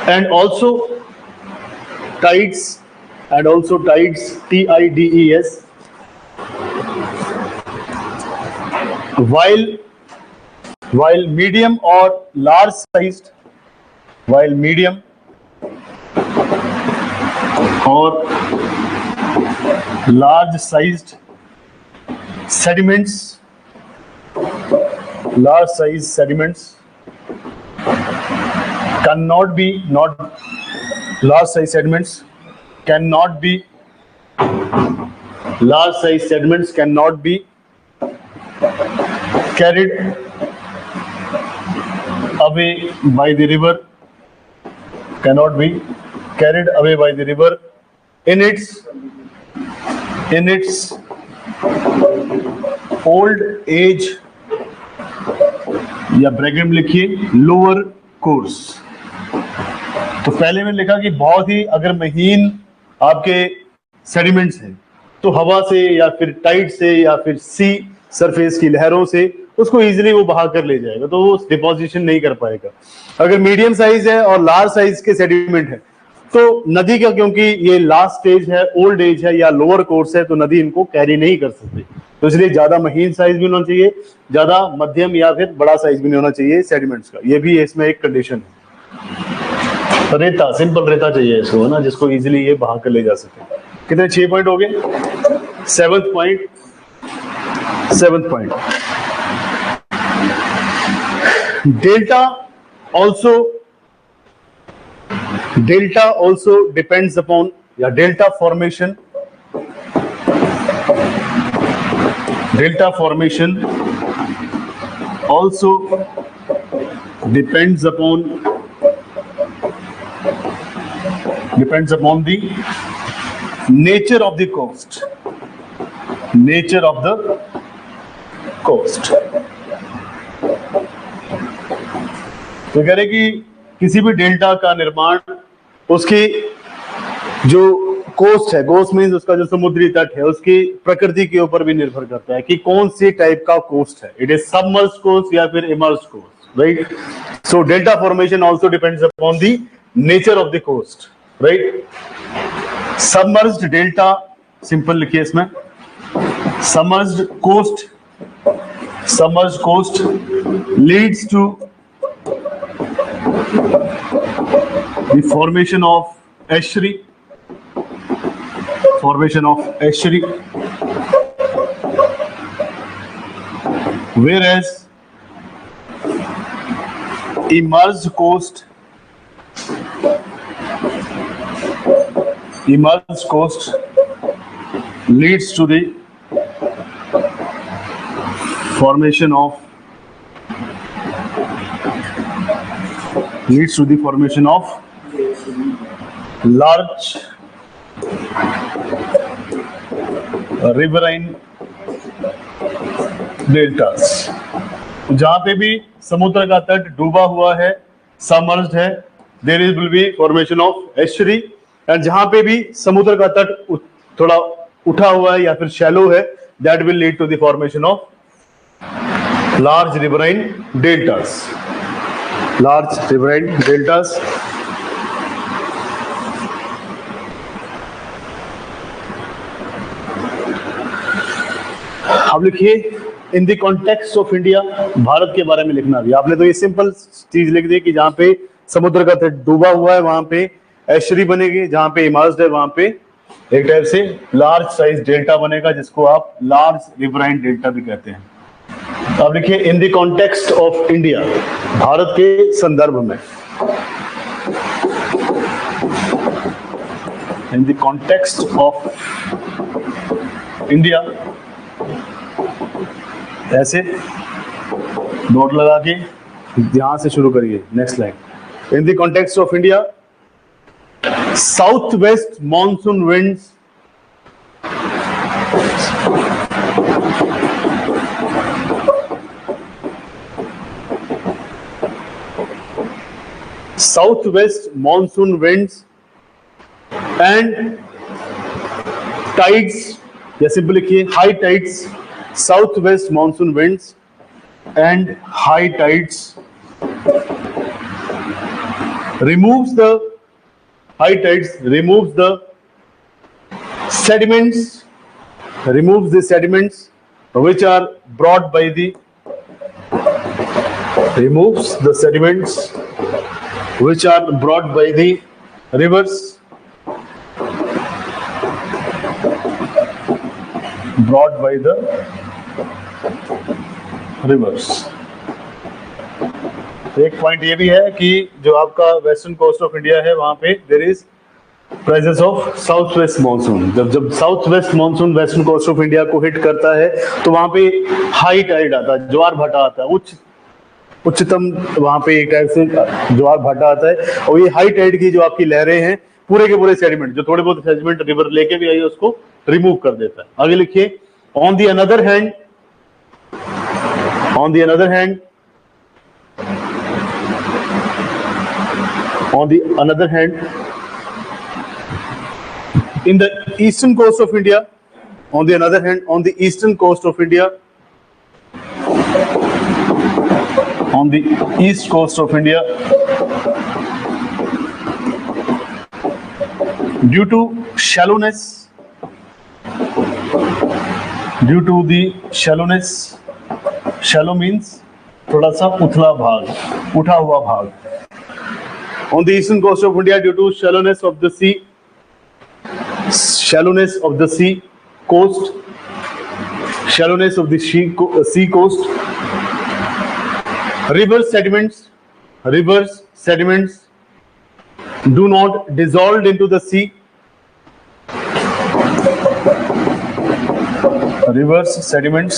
And also tides TIDES, while medium or large sized sediments cannot be carried away by the river, in its old age, या bracket में लिखिए lower course. तो पहले में लिखा कि बहुत ही अगर महीन आपके सेडिमेंट्स हैं तो हवा से या फिर टाइड से या फिर सी सरफेस की लहरों से उसको इजीली वो बहा कर ले जाएगा, तो वो डिपोजिशन नहीं कर पाएगा। अगर मीडियम साइज है और लार्ज साइज के सेडिमेंट है तो नदी का, क्योंकि ये लास्ट स्टेज है, ओल्ड एज है या लोअर कोर्स है, तो नदी इनको कैरी नहीं कर सकती। तो इसलिए ज्यादा महीन साइज भी होना चाहिए, ज्यादा मध्यम या फिर बड़ा साइज भी नहीं होना चाहिए सेडिमेंट्स का। ये भी इसमें एक कंडीशन है। रेता, सिंपल रेता चाहिए इसको, है ना, जिसको इजीली ये बहा कर ले जा सके। कितने 6 पॉइंट हो गए। 7th point, delta also depends upon, या delta formation delta formation also depends upon the nature of the coast. Nature of the coast. तो कह रहे कि किसी भी डेल्टा का निर्माण उसकी जो कोस्ट है, कोस्ट मीन्स उसका जो समुद्री तट है, उसकी प्रकृति के ऊपर भी निर्भर करता है कि कौन सी टाइप का कोस्ट है. इट इज सबमर्ज कोस्ट या फिर emerge coast, right. So delta formation also depends upon the nature of the coast, right. Submerged delta, simple लिखिए इसमें, submerged coast leads to the formation of estuary, whereas immersed coast leads to the formation of large riverine deltas. जहां पे भी समुद्र का तट डूबा हुआ है, सबमर्ज्ड है, there will be formation of estuary. And जहां पे भी समुद्र का तट थोड़ा उठा हुआ है या फिर शैलो है, that will lead to the formation of large riverine deltas. अब लिखिए in the context of India, Bharat के बारे में लिखना भी. आपने तो ये सिंपल चीज लिख दी कि जहां पे समुद्र का तट डूबा हुआ है वहां पे एस्चुरी बनेगी, जहां पे इमर्ज्ड है वहां पे एक टाइप से लार्ज साइज डेल्टा बनेगा, जिसको आप लार्ज रिवराइन डेल्टा भी कहते हैं. अब लिखिए in the context of India, Bharat के संदर्भ में. इन द कॉन्टेक्स्ट ऑफ इंडिया, ऐसे नोट लगा के यहां से शुरू करिए. Next line. In the context of India, south west monsoon winds and tides, या सिंपल लिखिए high tides. southwest monsoon winds and high tides removes the sediments which are brought by the rivers, एक point ये भी है कि जो आपका western coast of India है वहां पे there is presence of south west monsoon. जब south west monsoon western coast of India को हिट करता है तो वहां पे हाई टाइड आता है, ज्वार भाटा आता है, उच्चतम वहां पे एक टाइप से ज्वार भाटा आता है. और ये हाई टाइड की जो आपकी लहरें हैं, पूरे के पूरे सेडिमेंट, जो थोड़े बहुत सेडिमेंट रिवर लेके भी आई है, उसको रिमूव कर देता है. आगे लिखिए on the other hand in the eastern coast of India, on the eastern coast of India, due to the shallowness, shallow means थोड़ा सा उथला भाग, उठा हुआ भाग. On the eastern coast of India, due to shallowness of the sea coast, river sediments do not dissolve into the sea. rivers sediments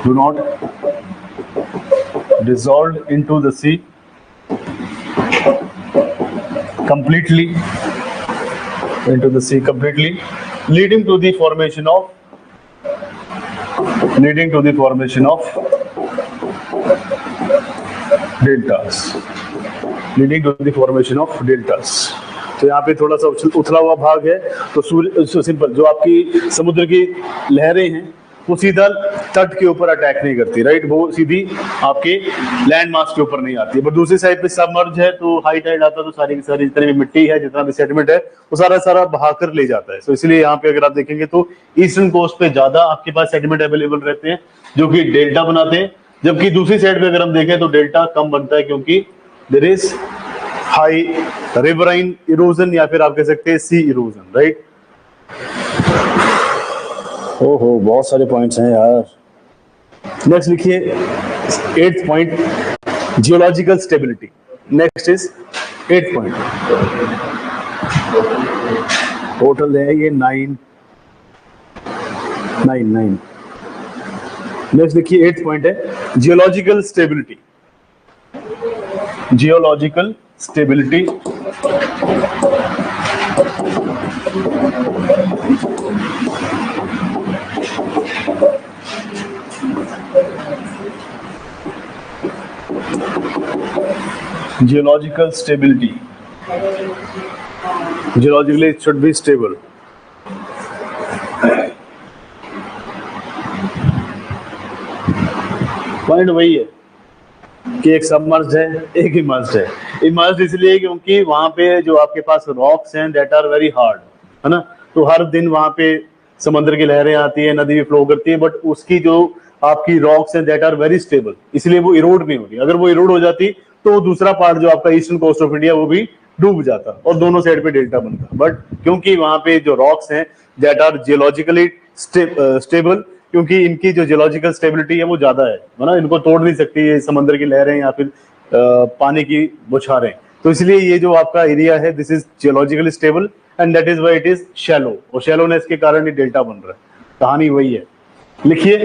do not dissolve into the sea completely, leading to the formation of deltas. तो यहाँ पे थोड़ा सा उथला हुआ भाग है, तो सूर्य सिंपल जो आपकी समुद्र की लहरें हैं वो सीधा तट के ऊपर अटैक नहीं करती, राइट, वो सीधी आपके लैंड मास के ऊपर नहीं आती। बट दूसरी साइड पे सबमर्ज है तो हाई टाइड आता है तो सारी की सारी जितनी भी मिट्टी है, जितना भी सेडिमेंट है वो सारा बहाकर ले जाता है। तो इसलिए यहाँ पे अगर आप देखेंगे तो ईस्टर्न कोस्ट पे ज्यादा आपके पास सेडिमेंट अवेलेबल रहते हैं जो कि डेल्टा बनाते हैं, जबकि दूसरी साइड पे अगर हम देखें तो डेल्टा कम बनता है क्योंकि there is high riverine erosion या फिर आप कह सकते हैं सी इरोजन, राइट। ओहो बहुत सारे पॉइंट्स हैं यार। नेक्स्ट लिखिए 8th point, geological stability. Next is 8th point, total है ये 9। नेक्स्ट देखिए 8th पॉइंट है geological stability. Geological stability geologically it should be stable. Point वही है कि एक सबमर्ज्ड है, एक इमर्ज्ड है। इमर्ज्ड इसलिए क्योंकि वहां पे जो आपके पास रॉक्स हैं दैट आर वेरी हार्ड, है ना, तो हर दिन वहां पे समुद्र की लहरें आती है, नदी भी फ्लो करती है, बट उसकी जो आपकी रॉक्स हैं दैट आर वेरी स्टेबल, इसलिए वो इरोड नहीं होती। अगर वो इरोड हो जाती तो दूसरा पार्ट जो आपका ईस्टर्न कोस्ट ऑफ इंडिया वो भी डूब जाता और दोनों साइड पे डेल्टा बनता। बट क्योंकि वहां पे जो रॉक्स हैं दैट आर जियोलॉजिकली स्टेबल, क्योंकि इनकी जो जियोलॉजिकल स्टेबिलिटी है वो ज्यादा है ना, इनको तोड़ नहीं सकती ये समंदर की लहरें या फिर पानी की बौछारें, तो इसलिए ये जो आपका एरिया है this is geologically stable and that is why it is shallow, और शैलोनेस के कारण ये डेल्टा बन रहा है। कहानी वही है। लिखिए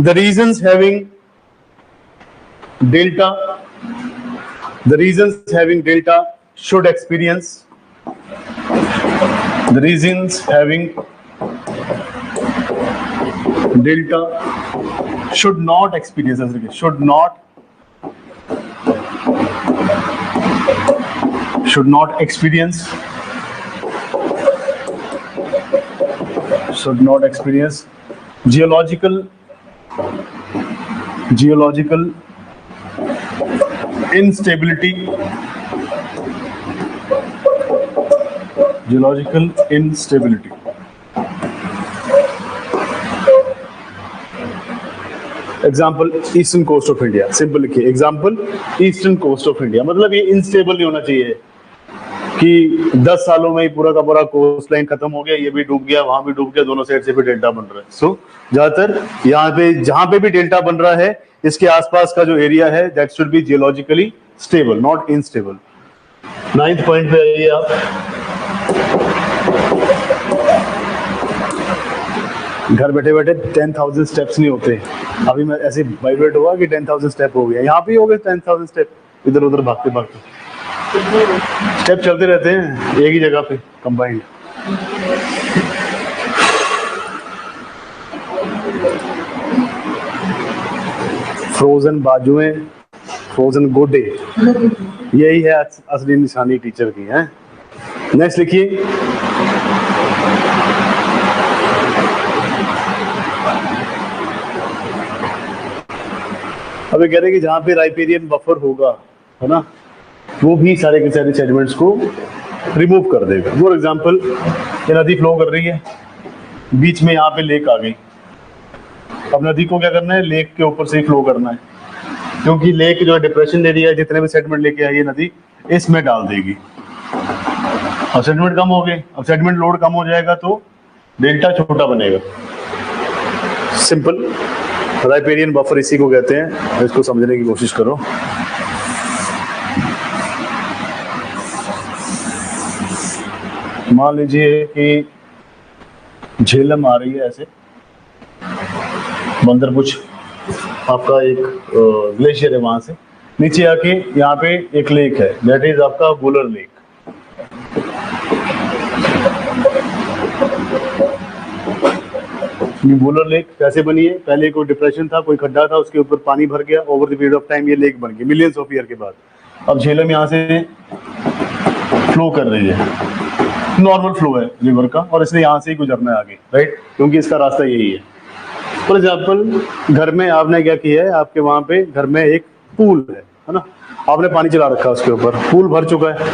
the regions having delta should experience should not experience geological instability, example eastern coast of India. Simple लिखिए example eastern coast of India, मतलब ये इनस्टेबल नहीं होना चाहिए कि 10 सालों में ही पूरा का पूरा कोस्ट लाइन खत्म हो गया, ये भी डूब गया, वहां भी डूब गया, दोनों साइड से भी डेल्टा बन रहा है। सो ज्यादातर यहाँ पे जहां पे भी डेल्टा बन रहा है इसके आसपास का जो एरिया है that should be geologically stable, not instable. 9th point पे आइए आप। घर बैठे बैठे 10,000 स्टेप्स नहीं होते। अभी मैं ऐसे वाइब्रेट हुआ कि 10,000 स्टेप हो गया, यहाँ पे हो गए 10,000 स्टेप, इधर उधर भागते भागते स्टेप चलते रहते हैं एक ही जगह पे कंबाइंड। फ्रोजन बाजुएं, फ्रोजन गोडे, यही है असली निशानी टीचर की है। नेक्स्ट लिखिए अभी कह रहे हैं कि जहां पे राइपेरियन बफर होगा, है ना, वो भी सारे के सारे सेडिमेंट्स को रिमूव कर देगा। फॉर एग्जांपल ये नदी फ्लो कर रही है, बीच में यहाँ पे लेक आ गई, अब नदी को क्या करना है, लेक के ऊपर से ही फ्लो करना है, क्योंकि लेक जो डिप्रेशन एरिया है, जितने भी सेडिमेंट लेके आई है नदी इसमें डाल देगी। अब सेडिमेंट कम हो गए, अब सेडिमेंट लोड कम हो जाएगा तो डेल्टा छोटा बनेगा। सिंपल राइपेरियन बफर इसी को कहते हैं, इसको समझने की कोशिश करो। मान लीजिए कि झेलम आ रही है ऐसे, बंदरपुछ आपका एक ग्लेशियर है, वहां से नीचे आके यहाँ पे एक लेक है, दैट इज आपका वुलर लेक। ये वुलर लेक कैसे बनी है? पहले कोई डिप्रेशन था, कोई खड्डा था, उसके ऊपर पानी भर गया, over the period of time ये लेक बन गई मिलियंस ऑफ ईयर के बाद। अब झेलम यहाँ से फ्लो कर रही है, नॉर्मल फ्लो है रिवर का, और इसने यहाँ से ही गुजरना है आगे, राइट, क्योंकि इसका रास्ता यही है। फॉर एग्जाम्पल घर में आपने क्या किया है, आपके वहां पे घर में एक पूल है ना, आपने पानी चला रखा है उसके ऊपर, पूल भर चुका है,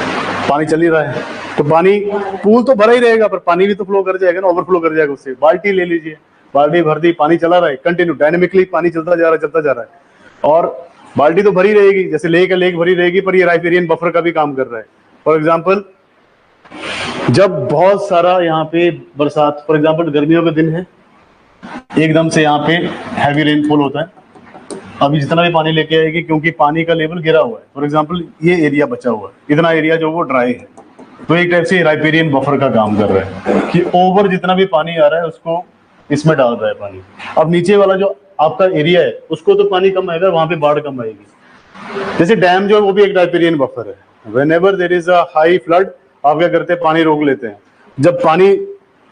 पानी चल ही रहा है, तो पानी पूल तो भरा ही रहेगा पर पानी भी तो फ्लो कर जाएगा ना, ओवरफ्लो कर जाएगा उससे। बाल्टी ले लीजिए, बाल्टी भर दी, पानी चला रहा है कंटिन्यू, डायनेमिकली पानी चलता जा रहा है, और बाल्टी तो भरी रहेगी, जैसे लेक है, लेक भरी रहेगी, पर ये राइपेरियन बफर का भी काम कर रहा है। फॉर एग्जाम्पल जब बहुत सारा यहाँ पे बरसात, फॉर एग्जाम्पल गर्मियों के दिन है, एकदम से यहाँ पे हैवी रेनफॉल होता है, अभी जितना भी पानी लेके आएगी, क्योंकि पानी का लेवल गिरा हुआ है, फॉर एग्जांपल ये एरिया बचा हुआ है, इतना एरिया जो वो ड्राई है, तो एक टाइप से राइपेरियन बफर का काम कर रहा है कि ओवर जितना भी पानी आ रहा है उसको इसमें डाल रहा है पानी। अब नीचे वाला जो आपका एरिया है उसको तो पानी कम आएगा, वहां पे बाढ़ कम आएगी। जैसे डैम जो है वो भी एक राइपेरियन बफर है, whenever there is a high flood आप क्या करते हैं, पानी रोक लेते हैं, जब पानी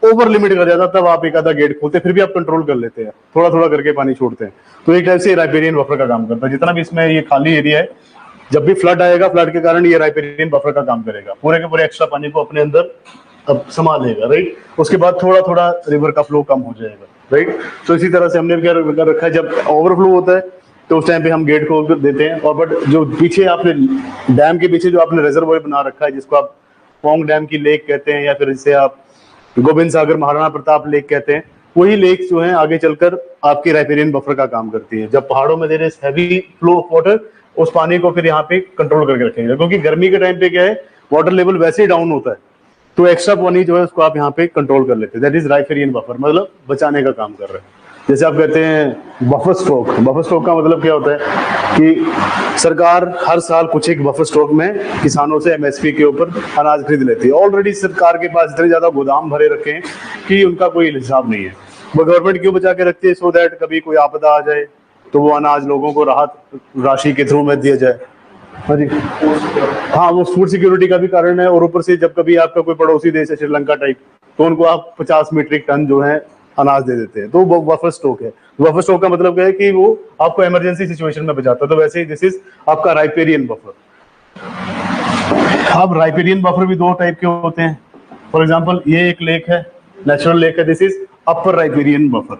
ओवर लिमिट कर जाता तब आप एक आधा गेट खोलते, फिर भी आप कंट्रोल कर लेते हैं, थोड़ा थोड़ा करके पानी छोड़ते हैं, तो एक टाइप से राइपेरियन बफर का काम करता है। जितना भी इसमें ये खाली एरिया है, जब भी फ्लड आएगा, फ्लड के कारण ये राइपेरियन बफर का काम करेगा, पूरे के पूरे एक्स्ट्रा पानी को अपने अंदर अब संभाल लेगा, राइट। उसके बाद थोड़ा थोड़ा रिवर का फ्लो कम हो जाएगा, राइट। तो इसी तरह से हमने क्या कर रखा है, जब ओवरफ्लो होता है तो उस टाइम पे हम गेट खोल कर देते हैं, और बट जो पीछे आपने डैम के पीछे जो आपने रिजर्वॉयर बना रखा है, जिसको आप पोंग डैम की लेक कहते हैं, या फिर जिसे आप गोविंद सागर महाराणा प्रताप लेक कहते हैं, वही लेक्स जो हैं आगे चलकर आपकी राइपेरियन बफर का काम करती है। जब पहाड़ों में there is heavy flow of water, उस पानी को फिर यहाँ पे कंट्रोल करके रखेंगे, क्योंकि गर्मी के टाइम पे क्या है, वाटर लेवल वैसे ही डाउन होता है, तो एक्स्ट्रा पानी जो है उसको आप यहाँ पे कंट्रोल कर लेते हैं, दैट इज राइपेरियन बफर, मतलब बचाने का काम कर रहा है। जैसे आप कहते हैं बफर स्टॉक, बफर स्टॉक का मतलब क्या होता है कि सरकार हर साल कुछ एक बफर स्टॉक में किसानों से एमएसपी के ऊपर अनाज खरीद लेती है। ऑलरेडी सरकार के पास इतने ज्यादा गोदाम भरे रखे हैं कि उनका कोई हिसाब नहीं है। वो गवर्नमेंट क्यों बचा के रखती है? सो दैट कभी कोई आपदा आ जाए तो वो अनाज लोगों को राहत राशि के थ्रू में दिया जाए। हाँ जी, हाँ, वो फूड सिक्योरिटी का भी कारण है, और ऊपर से जब कभी आपका कोई पड़ोसी देश है श्रीलंका टाइप, तो उनको आप 50 मीट्रिक टन जो है अनाज दे देते हैं, तो वो बफर स्टॉक है। बफर स्टॉक का मतलब क्या है कि वो आपको इमरजेंसी सिचुएशन में बचाता है। तो वैसे ही दिस इज आपका राइपेरियन बफर। अब राइपेरियन बफर भी दो टाइप के होते हैं। फॉर एग्जांपल ये एक लेक है, नेचुरल लेक है, this is upper riparian buffer.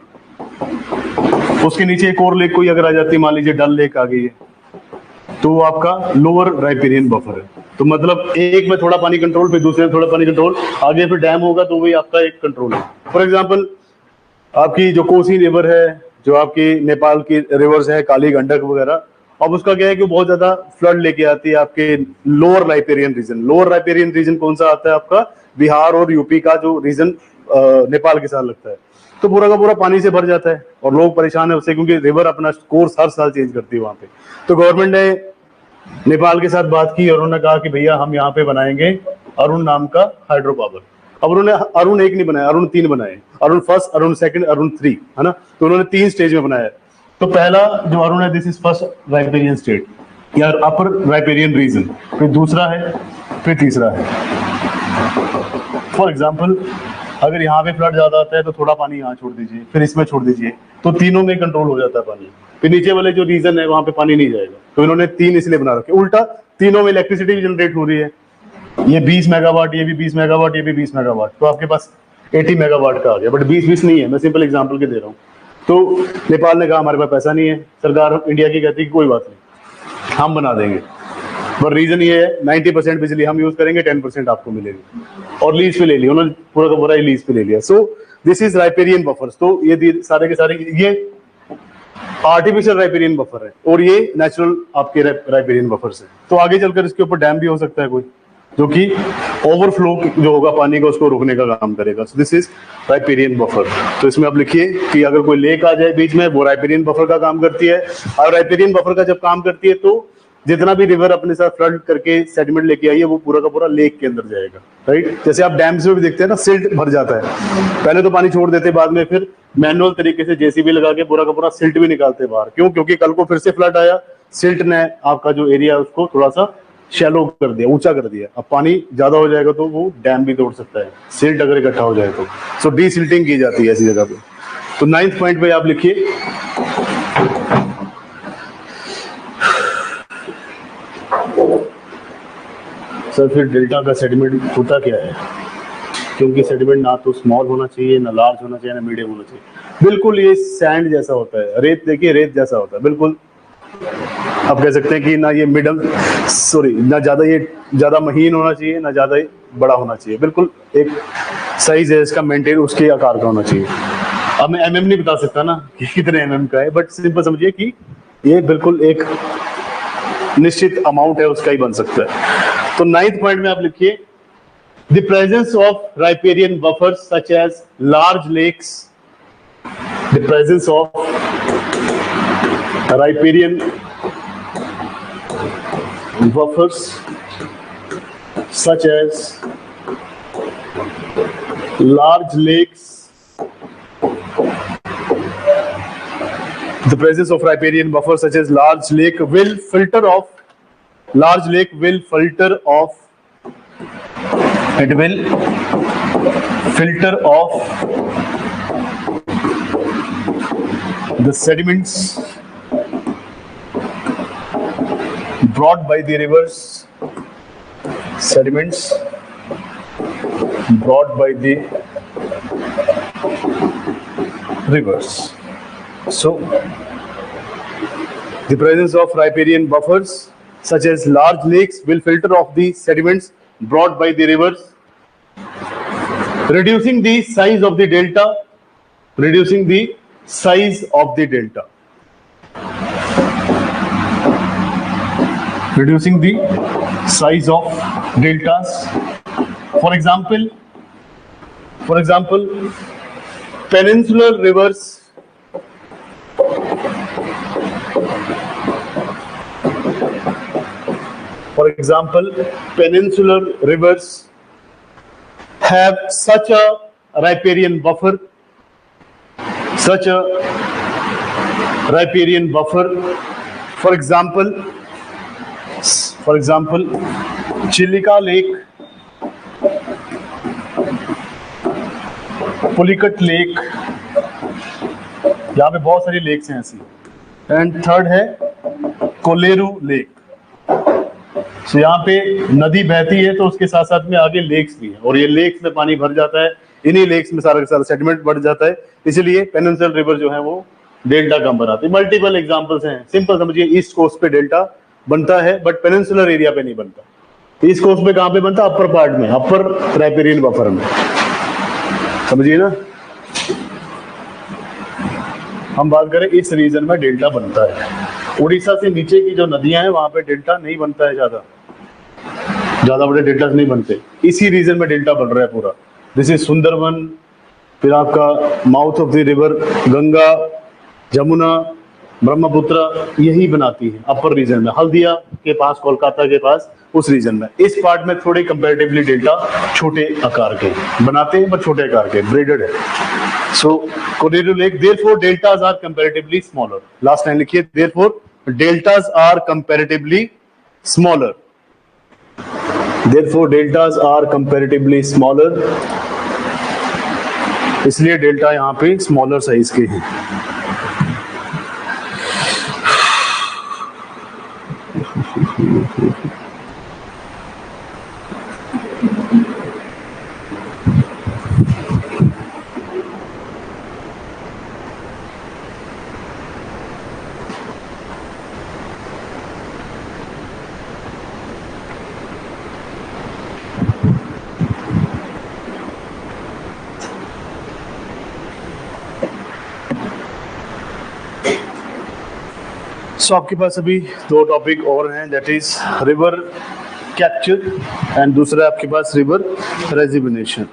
उसके नीचे एक और लेक कोई अगर आ जाती है, मान लीजिए डल लेक आ गई है, तो वो आपका लोअर राइपेरियन बफर है। तो मतलब एक में थोड़ा पानी कंट्रोल, फिर दूसरे में थोड़ा पानी कंट्रोल, आगे फिर डैम होगा तो वही आपका एक कंट्रोल है। फॉर एग्जांपल आपकी जो कोसी रिवर है, जो आपकी नेपाल की रिवर्स है, काली गंडक वगैरह, अब उसका क्या है कि बहुत ज्यादा फ्लड लेके आती है आपके lower riparian region. Lower riparian region कौन सा आता है आपका? बिहार और यूपी का जो रीजन नेपाल के साथ लगता है। तो पूरा का पूरा पानी से भर जाता है और लोग परेशान है उससे, क्योंकि रिवर अपना कोर्स हर साल चेंज करती है वहां पे। तो गवर्नमेंट ने नेपाल के साथ बात की और उन्होंने कहा कि भैया हम यहाँ पे बनाएंगे अरुण नाम का हाइड्रो पावर। अब उन्होंने अरुण एक नहीं बनाया, अरुण 3 बनाए, अरुण फर्स्ट, अरुण सेकंड, अरुण 3, है ना। तो उन्होंने 3 स्टेज में बनाया। तो पहला जो अरुण है, this is first riparian state या अपर राइपेरियन रीजन, फिर दूसरा है, फिर तीसरा है। फॉर एग्जाम्पल अगर यहाँ पे फ्लड ज्यादा आता है तो थोड़ा पानी यहाँ छोड़ दीजिए, फिर इसमें छोड़ दीजिए, तो तीनों में कंट्रोल हो जाता है पानी। फिर नीचे वाले जो रीजन है वहां पे पानी नहीं जाएगा। तो इन्होंने 3 इसलिए बना रखे। उल्टा तीनों में इलेक्ट्रिसिटी भी जनरेट हो रही है, ये 20 मेगावाट, ये भी 20 मेगावाट, ये भी 20 मेगावाट, तो आपके पास 80 मेगावाट का आ गया। बट 20 नहीं है, मैं सिंपल एग्जांपल के दे रहा हूँ। तो नेपाल ने कहा हमारे पास पैसा नहीं है, सरकार इंडिया की कहती है कोई बात नहीं हम बना देंगे, पर रीजन ये है 90% बिजली हम यूज करेंगे, 10% आपको मिलेगी, और लीज पे ले लिया उन्होंने, पूरा का पूरा लीज पे ले लिया। सो दिस इज राइपेरियन बफर्स। तो ये सारे के सारे ये आर्टिफिशियल राइपेरियन बफर है और ये नेचुरल आपके राइपेरियन बफर्स है। तो आगे चलकर इसके ऊपर डैम भी हो सकता है कोई, जो कि ओवरफ्लो जो होगा पानी का उसको रोकने का काम करेगा। सो दिस इज राइपेरियन बफर। तो इसमें आप लिखिए कि अगर कोई लेक आ जाए बीच में, वो राइपेरियन बफर का काम करती है। और राइपेरियन बफर का जब काम करती है तो जितना भी रिवर अपने साथ फ्लड करके सेडिमेंट लेके आई है वो पूरा का पूरा लेक के अंदर जाएगा, राइट। जैसे आप डैम्स में भी देखते हैं ना, सिल्ट भर जाता है, पहले तो पानी छोड़ देते, बाद में फिर मैनुअल तरीके से जेसीबी लगा के पूरा का पूरा सिल्ट भी निकालते बाहर। क्यों? क्योंकि कल को फिर से फ्लड आया, सिल्ट ने आपका जो एरिया है उसको थोड़ा सा शैलो कर दिया, ऊंचा कर दिया। अब पानी ज्यादा हो जाएगा तो वो डैम भी तोड़ सकता है, सिल्ट अगर इकट्ठा हो जाए तो। सो डी सिल्टिंग की जाती है ऐसी जगह पे। तो 9th पॉइंट पे आप लिखिए, सर फिर डेल्टा का सेडिमेंट होता क्या है? क्योंकि सेडिमेंट ना तो स्मॉल होना चाहिए, ना लार्ज होना चाहिए, ना मीडियम होना चाहिए। बिल्कुल ये सैंड जैसा होता है, रेत देखिए, रेत जैसा होता है बिल्कुल। आप कह सकते हैं कि ना ये ना ज्यादा महीन होना चाहिए, ना ज्यादा बड़ा होना चाहिए, बिल्कुल एक साइज है इसका मेंटेन उसके आकार का होना चाहिए। अब मैं एमएम नहीं बता सकता ना कि कितने एमएम का है, बट सिंपल समझिए कि ये बिल्कुल एक निश्चित अमाउंट है उसका ही बन सकता है। तो 9th पॉइंट में आप लिखिए, the presence of riparian buffers such as large lakes, the presence of riparian buffers such as large lakes, the presence of riparian buffers such as large lake will filter off, the sediments brought by the rivers, So the presence of riparian buffers such as large lakes will filter off the sediments brought by the rivers, reducing the size of the delta, reducing the size of deltas. For example, peninsular rivers have such a riparian buffer, for example Chilika lake, Pulicat lake, यहाँ पे बहुत सारी lakes हैं ऐसी। And third है Kolleru lake. तो यहाँ पे नदी बहती है तो उसके साथ साथ में आगे लेक्स भी है, और ये लेक्स में पानी भर जाता है, इन्हीं लेक्स में सारा का सारा सेडिमेंट बढ़ जाता है, इसलिए पेनिनसुलर रिवर जो है वो डेल्टा कम बनाते हैं। मल्टीपल एग्जांपल्स हैं, सिंपल समझिए, ईस्ट कोस्ट पे डेल्टा बनता है बट पेनिनसुलर एरिया पे नहीं बनता। ईस्ट कोस्ट पे कहां पे बनता? अपर पार्ट में, अपर राइपेरियन बफर में, समझिए ना। हम बात करें इस रीजन में डेल्टा बनता है। उड़ीसा से नीचे की जो नदियां हैं वहां पे डेल्टा नहीं बनता है, ज्यादा बड़े डेल्टा नहीं बनते। इसी रीजन में डेल्टा बन रहा है पूरा। दिस इज सुंदरवन, फिर आपका mouth of the river Ganga, Jamuna, Brahmaputra, यही बनाती है अपर रीजन में, हल्दिया के पास, कोलकाता के पास, उस रीजन में। इस पार्ट में थोड़े कंपैरेटिवली डेल्टा छोटे आकार के बनाते हैं, बट छोटे आकार के, ब्रेडेड है। So Kolleru lake, therefore deltas are comparatively smaller. Last line लिखिए, therefore deltas are comparatively smaller, therefore deltas are comparatively smaller, इसलिए डेल्टा यहाँ पे स्मॉलर साइज के हैं। सो आपके पास अभी दो टॉपिक और हैं, that is river capture and दूसरा आपके पास रिवर रेजिबिनेशन।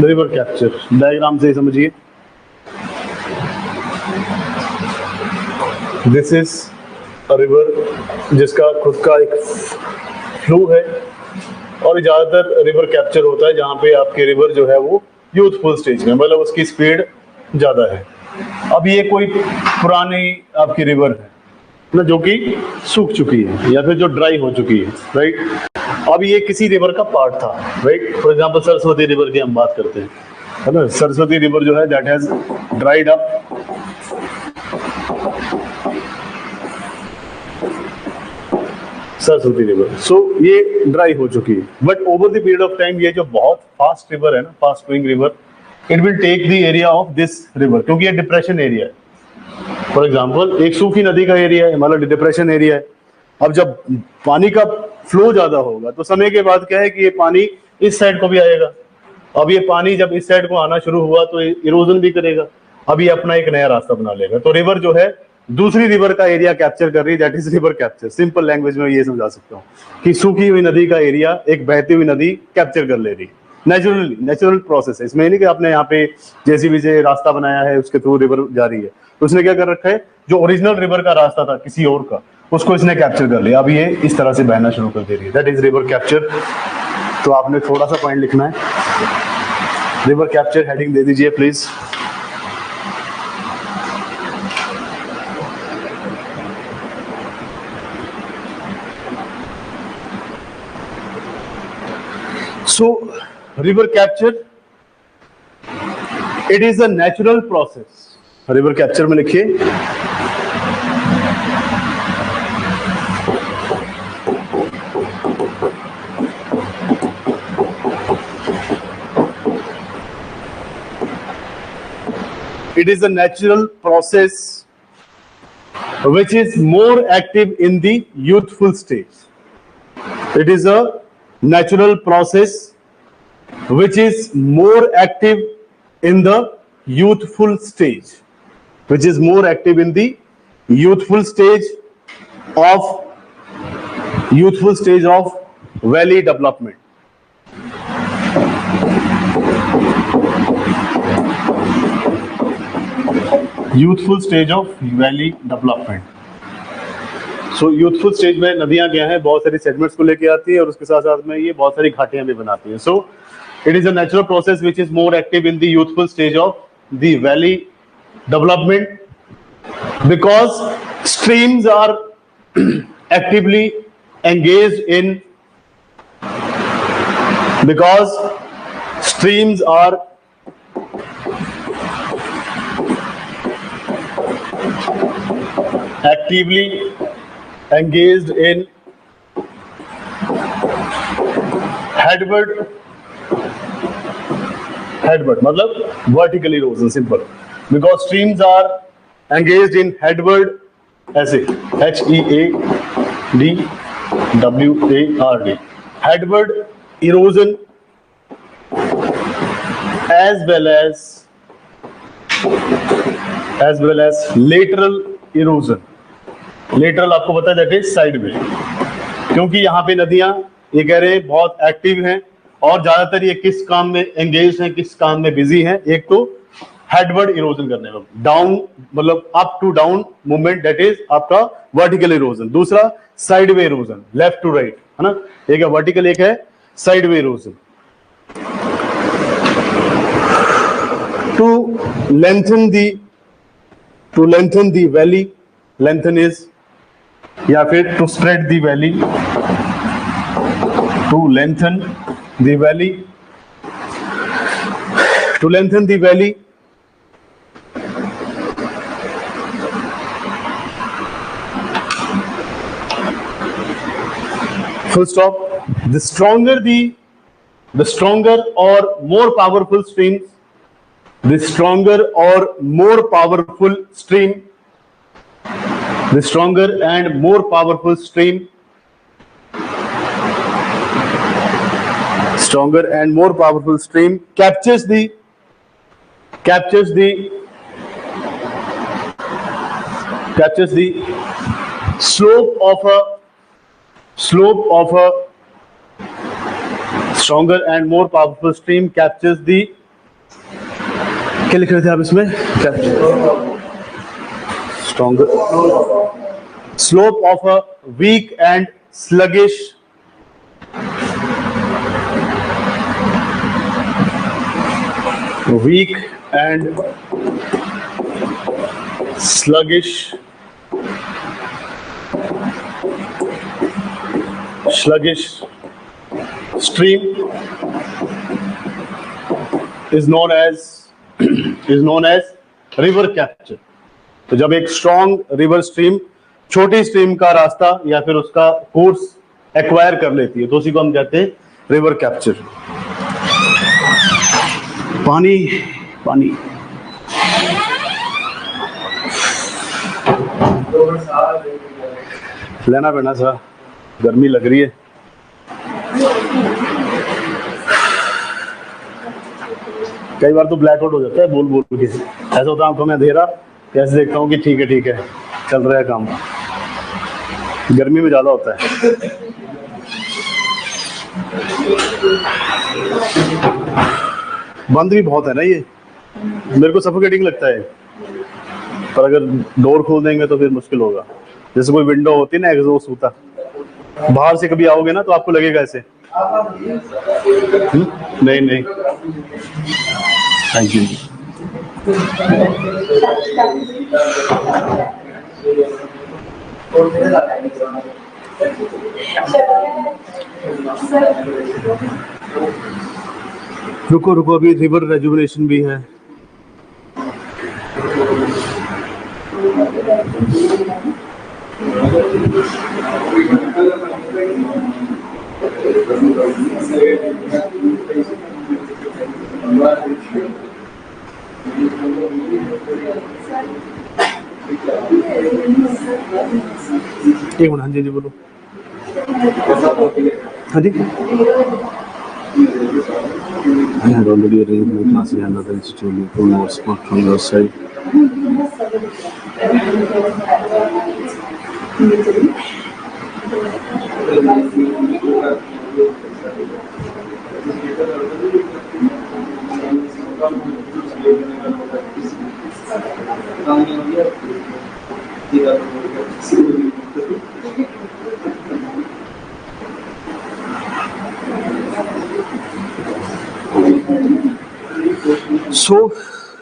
रिवर कैप्चर डायग्राम से समझिए। दिस इज अ रिवर जिसका खुद का एक फ्लो है, और ज़्यादातर रिवर कैप्चर होता है जहाँ पे आपके रिवर जो है वो यूथफुल स्टेज में, मतलब उसकी स्पीड ज़्यादा है। अब ये कोई पुरानी आपकी रिवर है ना, जो कि सूख चुकी है या फिर जो ड्राई हो चुकी है, राइट। अब ये किसी रिवर का पार्ट था, right. For example Saraswati river की हम बात करते हैं, है ना। सरस्वती रिवर जो है that has dried up, Saraswati river, so ये ड्राई हो चुकी है। But over the period of time ये जो बहुत फास्ट रिवर है ना, fast flowing river, it will take the area of this river, क्योंकि ये डिप्रेशन एरिया है। फॉर एग्जाम्पल एक सूखी नदी का एरिया है, मतलब डिप्रेशन एरिया है। अब जब पानी का फ्लो ज्यादा होगा तो समय के बाद क्या है कि ये पानी इस साइड को भी आएगा। अब ये पानी जब इस साइड को आना शुरू हुआ तो इरोजन भी करेगा। अब ये अपना एक नया रास्ता बना लेगा। तो रिवर जो है दूसरी रिवर का एरिया कैप्चर कर रही है, that is river capture. Simple language में ये समझा सकता हूँ कि सूखी हुई नदी का एरिया एक बहती हुई नदी कैप्चर कर ले रही है। नेचुरल प्रोसेस है इसमें, नहीं कि आपने यहाँ पे जेसीबी से रास्ता बनाया है उसके थ्रू रिवर जा रही है। तो उसने क्या कर रखा है, जो ओरिजिनल रिवर का रास्ता था किसी और का, उसको इसने कैप्चर कर लिया। अब ये इस तरह से बहना शुरू कर दे रही है, दैट इज रिवर कैप्चर। तो आपने थोड़ा सा पॉइंट लिखना है, रिवर कैप्चर हेडिंग दे दीजिए please. So, river capture, it is a natural process. River capture में लिखिए, it is a natural process which is more active in the youthful stage. It is a natural process which is more active in the youthful stage, which is more active in the youthful stage of valley development. Youthful stage of valley development. So youthful stage में नदियां क्या है, बहुत सारी segments को लेके आती है और उसके साथ साथ में ये बहुत सारी घाटियां भी बनाती है। So it is a natural process which is more active in the youthful stage of the valley development, because streams are actively engaged in, because streams are actively engaged in headward मतलब vertical erosion, simple, because streams are engaged in headward, ऐसे HEADWARD, headward erosion as well as lateral erosion. Lateral आपको पता है that is side में, क्योंकि यहाँ पे नदियां ये कह रहे हैं बहुत एक्टिव हैं और ज्यादातर ये किस काम में एंगेज हैं, किस काम में बिजी हैं। एक तो हेडवर्ड इरोजन करने में, डाउन मतलब up to down movement, that is आपका वर्टिकल इरोजन। दूसरा side way erosion, left to right, है ना। एक है वर्टिकल, एक है side way erosion. To lengthen the valley, lengthen is, या फिर to spread the valley, to lengthen the valley, to lengthen the valley, full stop. The stronger or more powerful streams, the stronger or more powerful stream, the stronger and more powerful stream, stronger and more powerful stream captures the slope of a stronger and more powerful stream captures the, क्या लिख रहे थे आप इसमें, capture stronger slope of a weak and sluggish stream is known as river capture. तो जब एक strong river stream छोटी स्ट्रीम का रास्ता या फिर उसका कोर्स एक्वायर कर लेती है तो उसी को हम कहते हैं रिवर कैप्चर. पानी पानी लेना पड़ना सा, गर्मी लग रही है. कई बार तो ब्लैकआउट हो जाता है बोल बोल के, ऐसा होता है आंखों में अंधेरा, कैसे देखता हूँ कि ठीक है चल रहा है काम. गर्मी में ज्यादा होता है. बंद भी बहुत है ना ये, मेरे को सफोकेटिंग लगता है, पर अगर डोर खोल देंगे तो फिर मुश्किल होगा. जैसे कोई विंडो होती है ना एग्जॉस्ट होता, बाहर से कभी आओगे ना तो आपको लगेगा ऐसे. नहीं थैंक यू. रुको अभी रिवर रेजुविनेशन भी है. एक मिनट. हाँ जी बोलो. हाँ जी. I had already arranged my classes and other institute for more support from your side.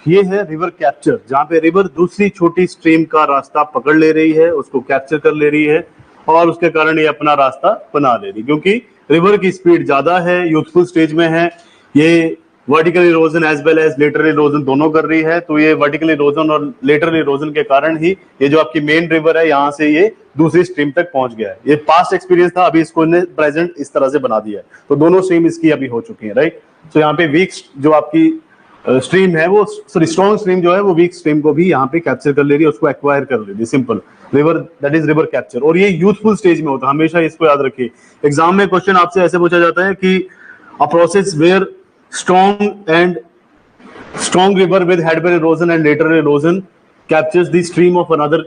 ये है रिवर कैप्चर, जहाँ पे रिवर दूसरी छोटी स्ट्रीम का रास्ता पकड़ ले रही है, उसको कैप्चर कर ले रही है और उसके कारण ये अपना रास्ता बना ले रही है. क्योंकि रिवर की स्पीड ज्यादा है, यूथफुल स्टेज में है, ये vertical erosion as well as lateral erosion दोनों कर रही है. तो ये वर्टिकल इरोजन और लेटरल इरोजन के कारण ही ये जो आपकी मेन रिवर है यहाँ से ये दूसरी स्ट्रीम तक पहुंच गया है. ये पास्ट एक्सपीरियंस था, अभी इसको प्रेजेंट इस तरह से बना दिया है. तो दोनों स्ट्रीम इसकी अभी हो चुकी है, राइट. तो यहाँ पे वीक जो आपकी स्ट्रीम है वो स्ट्रॉन्ग स्ट्रीम जो है वो वीक स्ट्रीम को भी यहाँ पे कैप्चर कर ले रही है, उसको एक्वायर कर ले रही है. Simple river, that is river capture. और ये यूथफुल स्टेज में होता है, हमेशा इसको याद रखिए. एग्जाम में क्वेश्चन आपसे ऐसे पूछा जाता है कि a process where strong river with headway erosion and lateral erosion captures the stream of another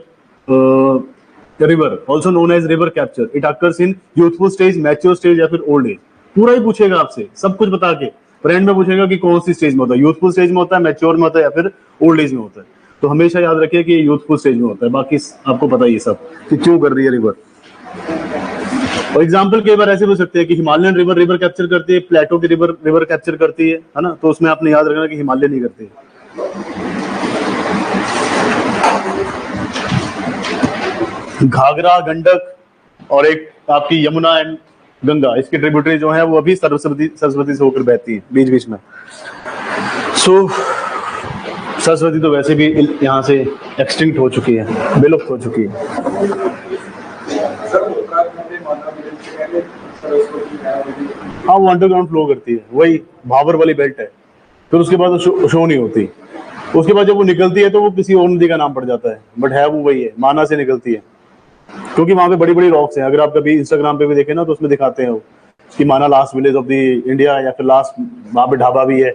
river, also known as river capture. It occurs in youthful stage, mature stage या फिर old age. पूरा ही पूछेगा आपसे, सब कुछ बता के. Friend में पूछेगा कि कौन सी स्टेज में होता है, यूथफुल स्टेज में होता है, मैच्योर में होता है या फिर ओल्ड एज में होता है. तो हमेशा याद रखिए कि यूथफुल स्टेज में होता है. बाकी आपको पता ही है सब कि क्यों कर रही है रिवर. और एग्जाम्पल कई बार ऐसे हो सकते हैं कि हिमालयन रिवर कैप्चर करती है, प्लेटो की रिवर कैप्चर करती है ना. तो उसमें आपने याद रखना कि हिमालय नहीं करती है. घाघरा, गंडक और एक आपकी यमुना एंड गंगा, इसकी ट्रिब्यूटरी जो है वो अभी सरस्वती से होकर बहती है बीच बीच में. सरस्वती तो वैसे भी यहाँ से एक्सटिंक्ट हो चुकी है, विलुप्त हो चुकी है. हाँ, वो अंडरग्राउंड फ्लो करती है, वही भाबर वाली बेल्ट है. फिर उसके बाद शो नहीं होती. उसके बाद जब वो निकलती है तो वो किसी और नदी का नाम पड़ जाता है, बट है वो वही है, माना से निकलती है. क्योंकि वहां पे बड़ी बड़ी रॉक्स हैं. अगर आप कभी इंस्टाग्राम पे भी देखें ना तो उसमें दिखाते हैं कि माना last village of the India या फिर लास्ट, वहां पे ढाबा भी है.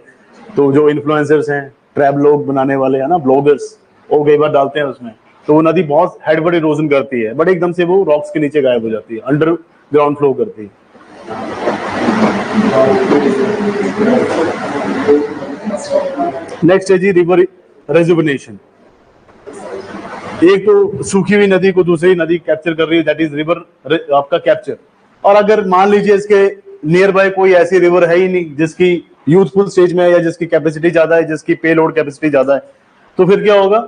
तो जो इन्फ्लुएंसर्स हैं, ट्रैवलॉग बनाने वाले हैं ना, ब्लॉगर्स, वो कई बार डालते हैं उसमें. तो वो नदी बहुत हेडवर्ड इरोजन करती है, बट एकदम से वो रॉक्स के नीचे गायब हो जाती है, अंडरग्राउंड फ्लो करती है. नेक्स्ट है जी रिवर रेजुविनेशन. एक तो सूखी हुई नदी को दूसरी नदी कैप्चर कर रही है, दैट इज रिवर आपका कैप्चर। और अगर मान लीजिए इसके नियर बाय कोई ऐसी रिवर है ही नहीं जिसकी यूथफुल स्टेज में है या जिसकी कैपेसिटी ज्यादा है, जिसकी पे लोड कैपेसिटी ज्यादा है, तो फिर क्या होगा,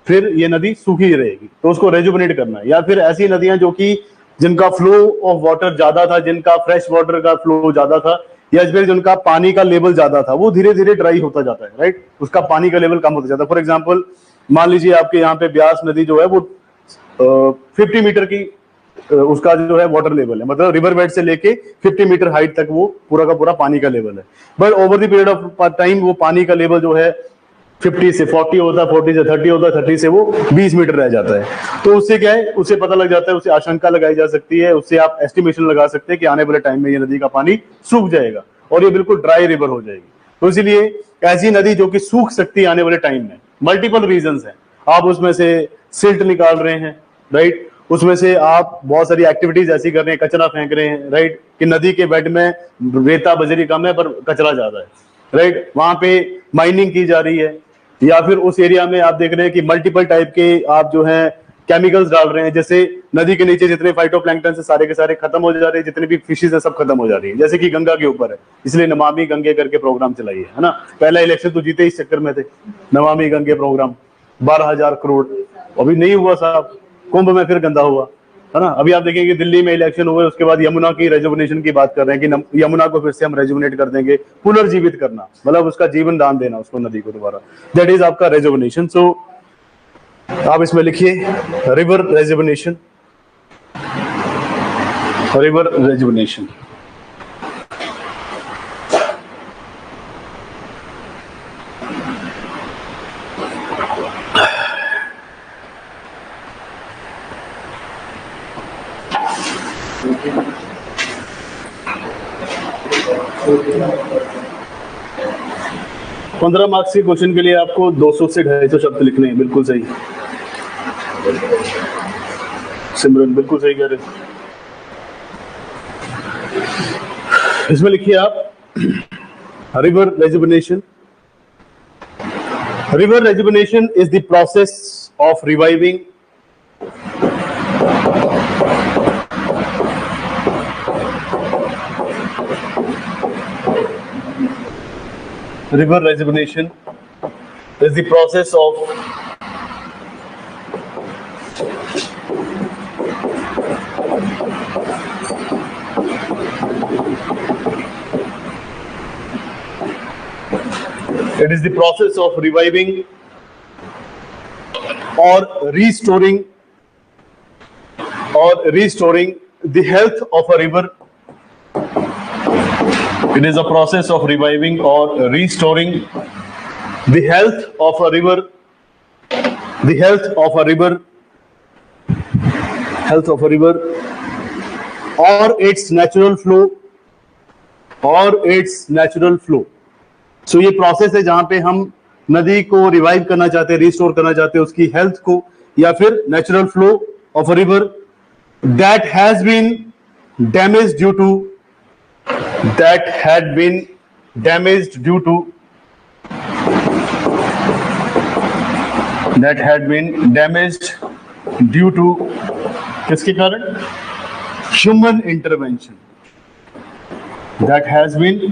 फिर ये नदी सूखी रहेगी, तो उसको रेजुवनेट करना है। या फिर ऐसी नदियां जो कि जिनका फ्लो ऑफ वाटर ज्यादा था, जिनका फ्रेश वाटर का फ्लो ज्यादा था, या फिर जिनका पानी का लेवल ज्यादा था, वो धीरे धीरे ड्राई होता जाता है, राइट, उसका पानी का लेवल कम होता जाता है। फॉर एग्जाम्पल मान लीजिए आपके यहाँ पे ब्यास नदी जो है वो 50 मीटर की उसका जो है वाटर लेवल है, मतलब रिवर बेड से लेके 50 मीटर हाइट तक वो पूरा का पूरा पानी का लेवल है। But over the period of time वो पानी का लेवल जो है 50 से 40 होता है, 40 से 30 होता है, 30 से वो 20 मीटर रह जाता है। तो उससे क्या है, उससे पता लग जाता है, उससे आशंका लगाई जा सकती है, उससे आप एस्टिमेशन लगा सकते हैं कि आने वाले टाइम में ये नदी का पानी सूख जाएगा और ये बिल्कुल ड्राई रिवर हो जाएगी। तो इसीलिए ऐसी नदी जो कि सूख सकती है आने वाले टाइम में, मल्टीपल रीजंस हैं। आप उसमें से सिल्ट निकाल रहे हैं, राइट, उसमें से आप बहुत सारी एक्टिविटीज ऐसी कर रहे हैं, कचरा फेंक रहे हैं, राइट, कि नदी के बेड में रेता बजरी कम है पर कचरा ज्यादा है, राइट, वहां पे माइनिंग की जा रही है। या फिर उस एरिया में आप देख रहे हैं कि मल्टीपल टाइप के आप जो है केमिकल्स डाल रहे हैं, जैसे नदी के नीचे जितने फाइटोप्लैंक्टन से सारे के सारे खत्म हो जा रहे हैं, जितने भी फिशेज है सब खत्म हो जा रही है, जैसे कि गंगा के ऊपर है, इसलिए नमामि गंगे करके प्रोग्राम चलाइए, है ना। पहला इलेक्शन तो जीते इस चक्कर में थे, नमामि गंगे प्रोग्राम 12,000 करोड़, अभी नहीं हुआ साहब, कुंभ में फिर गंदा हुआ, है ना। अभी आप देखेंगे दिल्ली में इलेक्शन हुए, उसके बाद यमुना की रेजुवनेशन की बात कर रहे हैं कि यमुना को फिर से हम रेजुवनेट कर देंगे, पुनर्जीवित करना, मतलब उसका जीवन दान देना उसको, नदी को दोबारा, दैट इज आपका रेजुवनेशन। सो आप इसमें लिखिए रिवर रेजुवनेशन, रिवर रेजुवनेशन। पंद्रह मार्क्स के क्वेश्चन के लिए आपको 200 से 250 शब्द लिखने हैं, बिल्कुल सही सिमरन, बिल्कुल सही कह रहे। इसमें लिखिए आप river rejuvenation. River rejuvenation is the process of reviving river rejuvenation is the process of it is the process of reviving or restoring the health of a river. It is a process of reviving or restoring the health of a river, the health of a river, health of a river, or its natural flow, or its natural flow. So ये process है जहां पे हम नदी को revive करना चाहते हैं, रिस्टोर करना चाहते हैं उसकी हेल्थ को, या फिर natural flow of a river that has been damaged due to that had been damaged due to किसके कारण, human intervention, that has been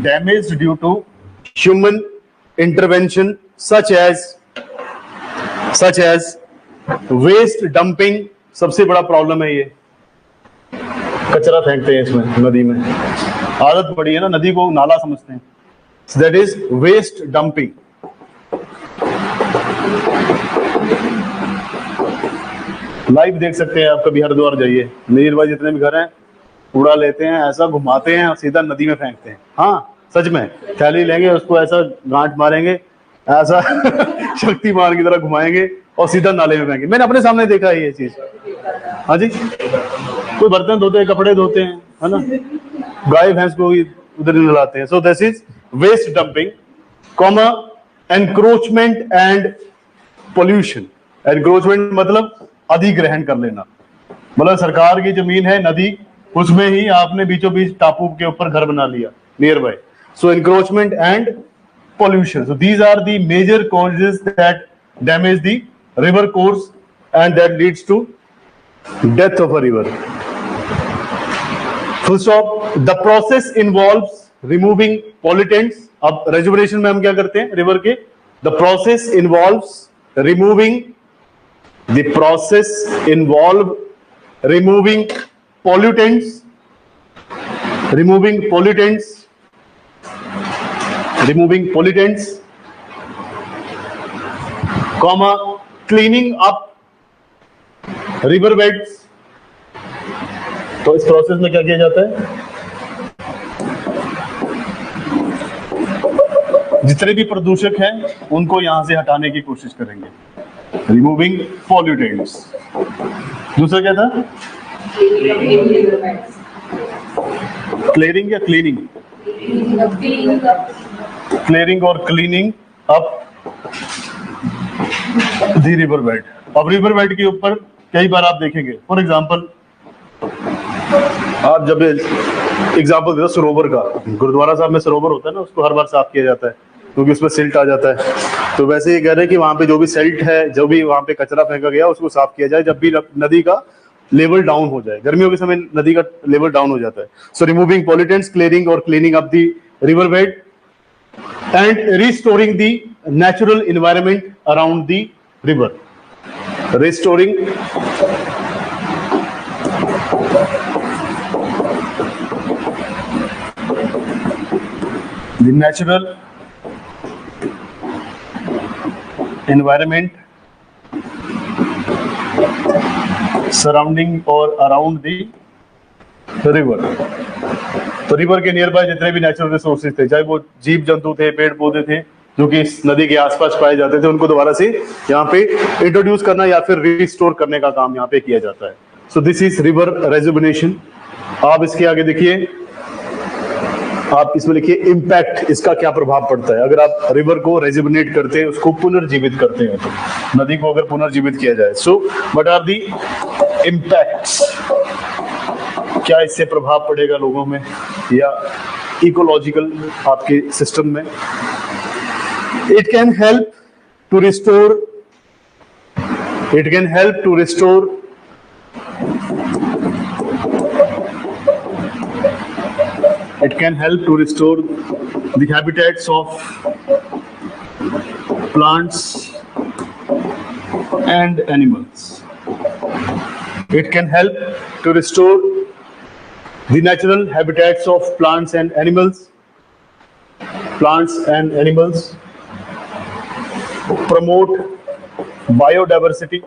damaged due to human intervention such as waste dumping। सबसे बड़ा problem है ये, कचरा फेंकते हैं इसमें नदी में, आदत पड़ी है ना, नदी को नाला समझते हैं, that is waste dumping. Live देख सकते हैं आप, कभी हरिद्वार जाइए, नीर भाई जितने भी घर हैं कूड़ा लेते हैं, ऐसा घुमाते हैं और सीधा नदी में फेंकते हैं। हाँ सच में, थैली लेंगे उसको ऐसा गांठ मारेंगे, ऐसा शक्तिमान की तरह घुमाएंगे और सीधा नाले में फेंकेंगे। मैंने अपने सामने देखा है ये चीज। हाँ जी, कोई बर्तन धोते हैं, कपड़े धोते हैं, है ना, गाय भैंस को उधर ही नहलाते हैं। So this is waste dumping, comma encroachment and pollution. Encroachment मतलब अधिग्रहण कर लेना, मतलब सरकार की जमीन है नदी, उसमें ही आपने बीचों बीच टापू के ऊपर घर बना लिया near by. So encroachment and pollution. So these are the major causes that damage the river course and that leads to death of a river. Full stop. The process involves removing pollutants. अब rejuvenation में हम क्या करते हैं river के? The process involves removing pollutants, comma, cleaning up river beds. तो इस process में क्या किया जाता है? जितने भी प्रदूषक हैं उनको यहां से हटाने की कोशिश करेंगे. Removing pollutants. दूसरा क्या था? क्लियरिंग या क्लीनिंग? क्लियरिंग और cleaning up the river bed. अब रिवर बेड के ऊपर कई बार आप देखेंगे, फॉर एग्जांपल आप जब एग्जांपल दे सरोवर का, गुरुद्वारा साहब में सरोवर होता है ना, उसको हर बार साफ किया जाता है क्योंकि उसमें सिल्ट आ जाता है. तो वैसे ये कह रहे हैं कि वहां पे जो भी सिल्ट है, जो भी वहां पे कचरा फेंका गया उसको साफ किया जाए जब भी नदी का लेवल डाउन हो जाए. गर्मियों के समय नदी का लेवल डाउन हो जाता है. सो रिमूविंग पॉल्यूटेंट्स, क्लियरिंग और cleaning up the river bed and restoring the natural environment around the river. Restoring the natural environment surrounding or around the river. तो रिवर के नियर बाय जितने भी नेचुरल रिसोर्सेज थे, चाहे वो जीव जंतु थे, पेड़ पौधे थे जो कि इस नदी के आसपास पाए जाते थे, उनको दोबारा से यहाँ पे इंट्रोड्यूस करना या फिर रिस्टोर करने का काम यहाँ पे किया जाता है. So this is river rejuvenation. आप इसके आगे देखिए, आप इसमें लिखिए इम्पैक्ट. इसका क्या प्रभाव पड़ता है अगर आप रिवर को रेजुवेनेट करते हैं, उसको पुनर्जीवित करते हैं, तो नदी को अगर पुनर्जीवित किया जाए. So what are the impacts? क्या इससे प्रभाव पड़ेगा लोगों में या इकोलॉजिकल आपके सिस्टम में? It can help to restore the habitats of plants and animals. It can help to restore the natural habitats of plants and animals. Promote biodiversity.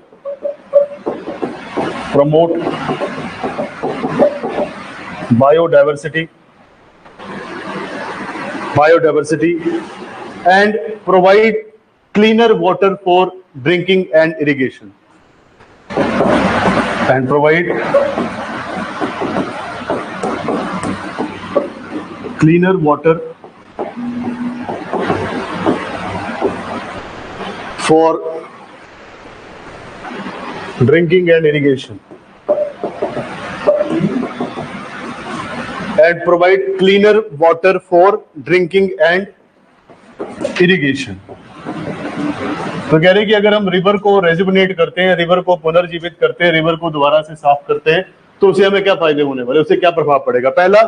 And provide cleaner water for drinking and irrigation. And provide cleaner water for drinking and irrigation. तो कह रहे हैं कि अगर हम river को rejuvenate करते हैं, रिवर को पुनर्जीवित करते हैं, रिवर को दोबारा से साफ करते हैं, तो उससे हमें क्या फायदे होने वाले, उससे क्या प्रभाव पड़ेगा? पहला,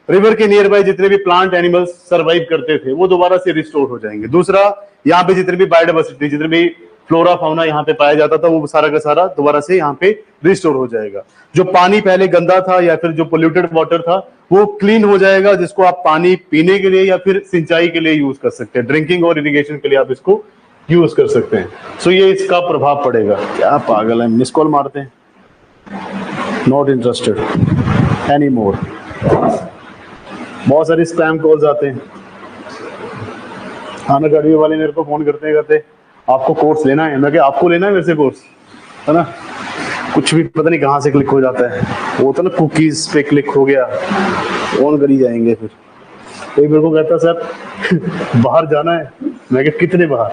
रिवर के नियर बाय जितने भी प्लांट एनिमल्स सर्वाइव करते थे वो दोबारा से रिस्टोर हो जाएंगे. दूसरा, यहाँ पे जितने भी बायोडाइवर्सिटी, जितने भी फ्लोरा फाउना यहाँ पे पाया जाता था, वो सारा का सारा दोबारा से यहाँ पे रिस्टोर हो जाएगा. जो पानी पहले गंदा था या फिर जो पोल्यूटेड वाटर था वो क्लीन हो जाएगा, जिसको आप पानी पीने के लिए या फिर सिंचाई के लिए यूज कर सकते हैं. ड्रिंकिंग और इरिगेशन के लिए आप इसको यूज कर सकते हैं. सो ये इसका प्रभाव पड़ेगा. क्या पागल है, मिस कॉल मारते हैं. Not interested any more. बहुत सारे स्पैम कॉल्स आते हैं. खाना गाड़ी वाले मेरे को फोन करते हैं, कहते आपको कोर्स लेना है. मैं क्या आपको लेना है मेरे से कोर्स, है ना? कुछ भी पता नहीं कहाँ से क्लिक हो जाता है. वो तो ना कुकीज पे क्लिक हो गया, ऑन करी जाएंगे. फिर एक मेरे को कहता सर बाहर जाना है. मैं क्या कितने बाहर?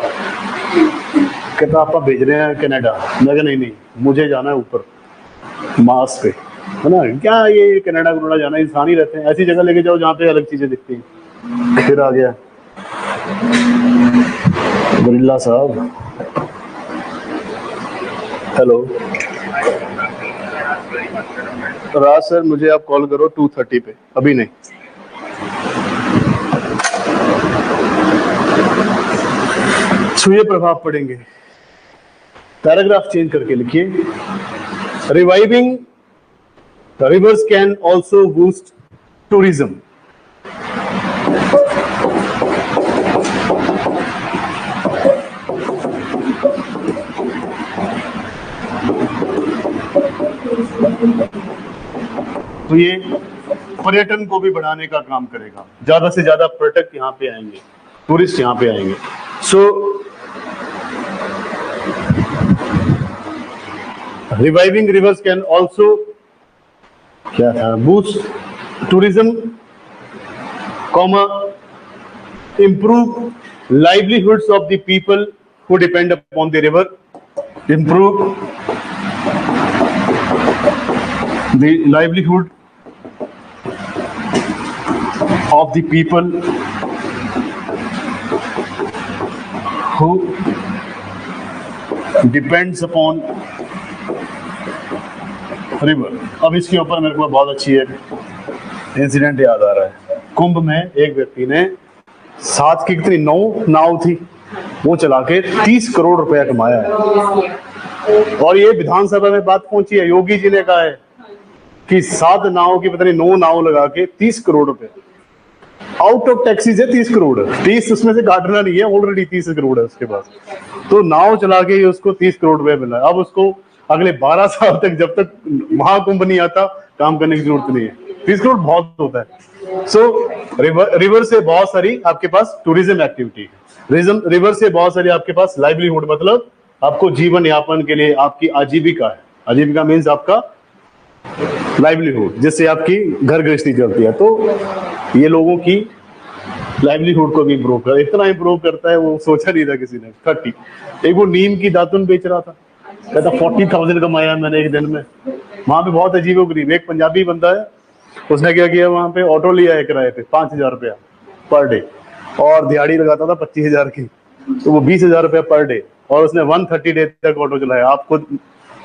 कहता आप भेज रहे हैं कनाडा. मैं क्या नहीं मुझे जाना है ऊपर मार्स पे, है ना? क्या ये कनाडा जाना, इंसान ही रहते हैं. ऐसी जगह लेके जाओ जहाँ पे अलग चीजें दिखती हैं. फिर आ गया बिरला साहब, हेलो। राज सर, मुझे आप कॉल करो 2:30 पे, अभी नहीं। सूर्य प्रभाव पढ़ेंगे, पैराग्राफ चेंज करके लिखिए। Reviving rivers can also boost tourism. तो ये पर्यटन को भी बढ़ाने का काम करेगा, ज्यादा से ज्यादा पर्यटक यहाँ पे आएंगे, टूरिस्ट यहाँ पे आएंगे। सो रिवाइविंग रिवर्स कैन ऑल्सो क्या था, boost tourism, comma, improve livelihoods of the people who depend upon the river, improve the livelihood of the people who depends upon river। अब इसके ऊपर मेरे को बहुत अच्छी एक इंसिडेंट याद आ रहा है। कुंभ में एक व्यक्ति ने 7 की कितनी 9 नाव थी, वो चला के 30 करोड़ रुपया कमाया है। और ये विधानसभा में बात पहुंची है, योगी जी ने कहा है कि 7 नाव की पता नहीं 9 नाव लगा के 30 करोड़ रुपए, आउट ऑफ टैक्सीज है 30 करोड़, 30 उसमें से काटना नहीं है, ऑलरेडी 30 करोड़ है उसके पास। तो नाव चला के उसको 30 करोड़ रुपए मिला। अब उसको अगले 12 साल तक, जब तक महाकुंभ नहीं आता, काम करने की जरूरत नहीं है। 30 करोड़ बहुत होता है। सो रिवर से बहुत सारी आपके पास टूरिज्म एक्टिविटी है, रिवर से बहुत सारी आपके पास लाइवलीहुड, मतलब आपको जीवन यापन के लिए आपकी आजीविका है। आजीविका मीन्स आपका लाइवलीहुड, जिससे आपकी घर गृहस्थी चलती है। तो ये लोगों की लाइवलीहुड को भी इम्प्रूव कर, इतना इम्प्रूव करता है वो सोचा नहीं था किसी ने। 30, एक वो नीम की दातुन बेच रहा था, कहता 40,000 कमाया मैंने एक दिन में। वहां पे बहुत अजीब गरीब एक पंजाबी बंदा है, उसने क्या किया, वहां पे ऑटो लिया है किराए पे 5,000 रुपया पर डे, और दिहाड़ी लगाता था 25,000 की, तो वो 20,000 रुपया पर डे, और उसने 130 डे तक ऑटो चलाया। आपको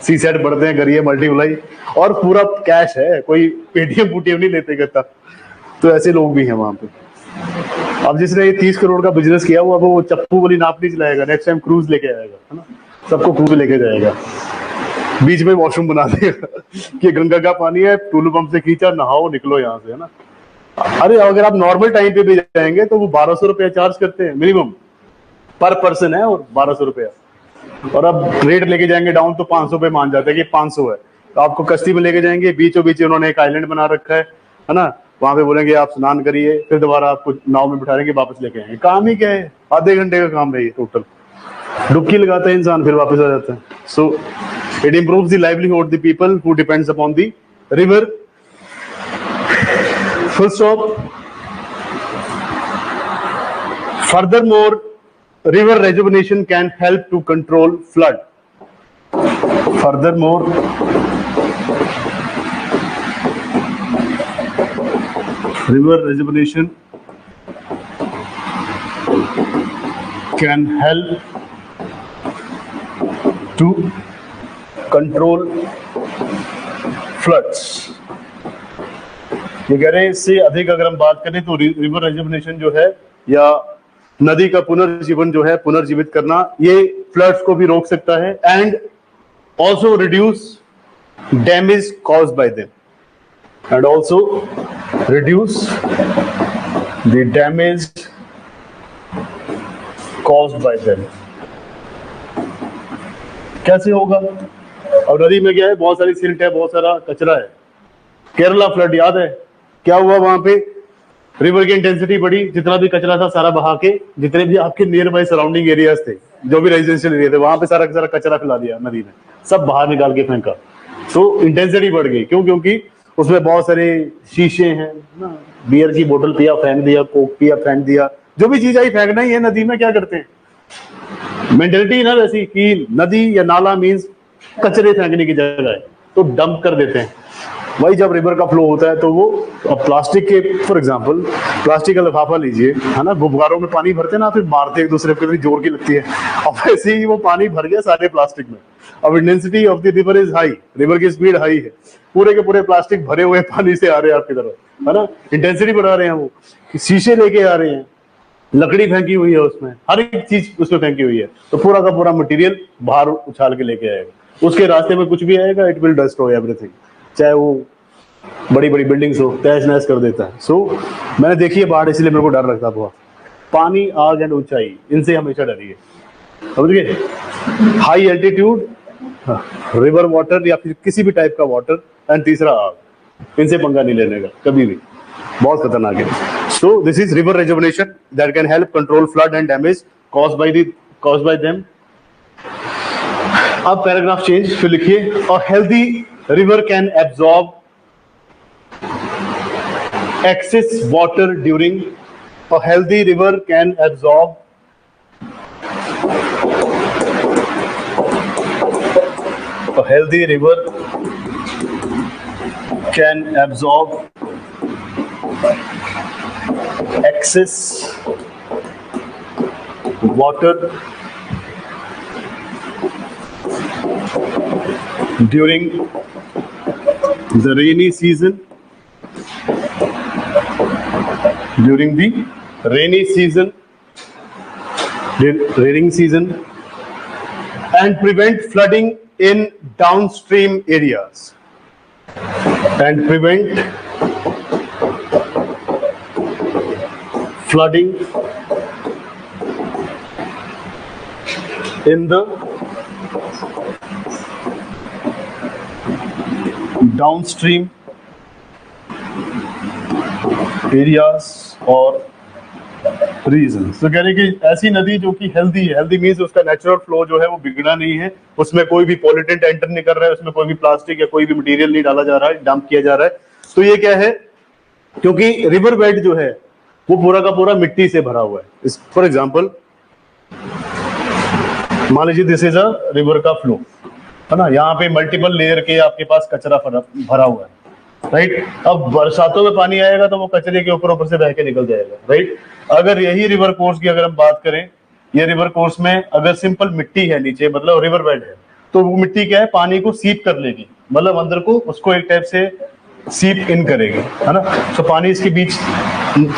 सी सेट बढ़ते हैं, करिए मल्टीप्लाई, और पूरा कैश है, कोई पेटीएम पुटीएम नहीं लेते करता। तो ऐसे लोग भी हैं वहां पे। अब जिसने ये 30 करोड़ का बिजनेस किया, वो अब वो चप्पू वाली नाप नहीं चलाएगा, नेक्स्ट टाइम क्रूज लेके आएगा, है ना, सबको क्रूज लेके जाएगा, बीच में वॉशरूम बना देगा कि गंगा का पानी है, टूलू पंप से खींचा, नहाओ निकलो यहाँ से, है ना। अरे अगर आप नॉर्मल टाइम पे भी जाएंगे तो वो 1200 रुपया चार्ज करते हैं मिनिमम पर पर्सन है, और 1200 रुपया, और अब रेट लेके जाएंगे डाउन तो 500 पे मान जाते हैं कि 500 है। तो आपको कश्ती में लेके जाएंगे, बीचों बीच उन्होंने एक आइलैंड बना रखा है ना, वहां पे बोलेंगे आप स्नान करिए, फिर दोबारा आपको नाव में बिठाएंगे, वापस लेके आएंगे। काम ही क्या है, आधे घंटे का काम है ये टोटल। डुबकी लगाता है इंसान, फिर वापस आ जाता है। So it improves the livelihood the people who depends upon the river. Full stop. Furthermore, river rejuvenation can help to control flood. Furthermore, river rejuvenation can help to control floods. ये कह रहे हैं इससे अधिक अगर हम बात करें तो रिवर रेजुवेनेशन जो है, या नदी का पुनर्जीवन जो है, पुनर्जीवित करना, ये फ्लड्स को भी रोक सकता है, and also reduce damage caused by them, and also reduce the damage caused by them. कैसे होगा? अब नदी में क्या है, बहुत सारी सिल्ट है, बहुत सारा कचरा है। केरला फ्लड याद है क्या हुआ? वहां पे रिवर की इंटेंसिटी बढ़ी, जितना भी कचरा था सारा बहा के, जितने भी आपके नियर बाय सराउंडिंग एरियाज थे, जो भी रेजिडेंशियल एरिया थे, वहां पे सारा कचरा फैला दिया नदी में, सब बाहर निकाल के फेंका। तो इंटेंसिटी बढ़ गई। क्यों? क्योंकि उसमें बहुत सारे शीशे हैं ना, बियर की बोतल पिया फेंक दिया, कोक पिया फेंक दिया, जो भी चीज आई फेंकना ही है। नदी में क्या करते हैं, मेंटेलिटी ना वैसी कि नदी या नाला मीन्स कचरे फेंकने की जगह है, तो डंप कर देते हैं। वही जब रिवर का फ्लो होता है तो वो प्लास्टिक के, फॉर एग्जांपल प्लास्टिक का लिफाफा लीजिए, है ना, गुब्बारों में पानी भरते हैं ना, फिर मारते एक दूसरे को, कितनी जोर की लगती है। अब वैसे ही वो पानी भर गया सारे प्लास्टिक में। अब intensity of the river is high, river की स्पीड हाई है, पूरे के पूरे प्लास्टिक भरे हुए पानी से आ रहे हैं आपकी तरफ, है ना, इंटेंसिटी बढ़ा रहे हैं वो, शीशे लेके आ रहे हैं, लकड़ी फेंकी हुई है उसमें, हर एक चीज उसमें फेंकी हुई है, तो पूरा का पूरा मटेरियल बाहर उछाल के लेके आएगा। उसके रास्ते में कुछ भी आएगा, इट विल डिस्ट्रॉय एवरीथिंग, चाहे वो बड़ी बड़ी बिल्डिंग्स हो, तहस नहस कर देता है। सो मैंने देखी है बाढ़, इसलिए मेरे को डर लगता है बहुत। पानी, आग एंड ऊंचाई, इनसे हमेशा डरिए, समझिए। हाई एल्टीट्यूड, रिवर वाटर या फिर किसी भी टाइप का वाटर, एंड तीसरा आग, इनसे पंगा नहीं लेने का कभी भी, बहुत खतरनाक है। So this is river rejuvenation that can help control flood and damage caused by them. अब पैराग्राफ चेंज, फिर लिखिए, a healthy river can absorb excess water during a healthy river can absorb excess water during the rainy season and prevent flooding in downstream areas in the downstream areas or region. तो कह रहे कि ऐसी नदी जो कि healthy है, healthy means उसका नेचुरल फ्लो जो है वो बिगड़ा नहीं है, उसमें कोई भी पॉल्यूटेंट एंटर नहीं कर रहा है, उसमें कोई भी प्लास्टिक या कोई भी मटेरियल नहीं डाला जा रहा है, डंप किया जा रहा है। तो ये क्या है, क्योंकि रिवर बेड जो है वो पूरा का पूरा मिट्टी से भरा हुआ है। फॉर एग्जाम्पल मान लीजिए दिस इज अ रिवर का फ्लो, है ना, यहाँ पे मल्टीपल लेयर के आपके पास कचरा भरा हुआ है, राइट। अब बरसातों में पानी आएगा तो वो कचरे के ऊपर से बह के निकल जाएगा, राइट। अगर यही रिवर कोर्स की अगर हम बात करें, ये रिवर कोर्स में अगर सिंपल मिट्टी है नीचे, मतलब रिवर बेड है, तो वो मिट्टी क्या है, पानी को सीप कर लेगी, मतलब अंदर को उसको एक टाइप से सीप इन करेगी, है ना। तो पानी इसके बीच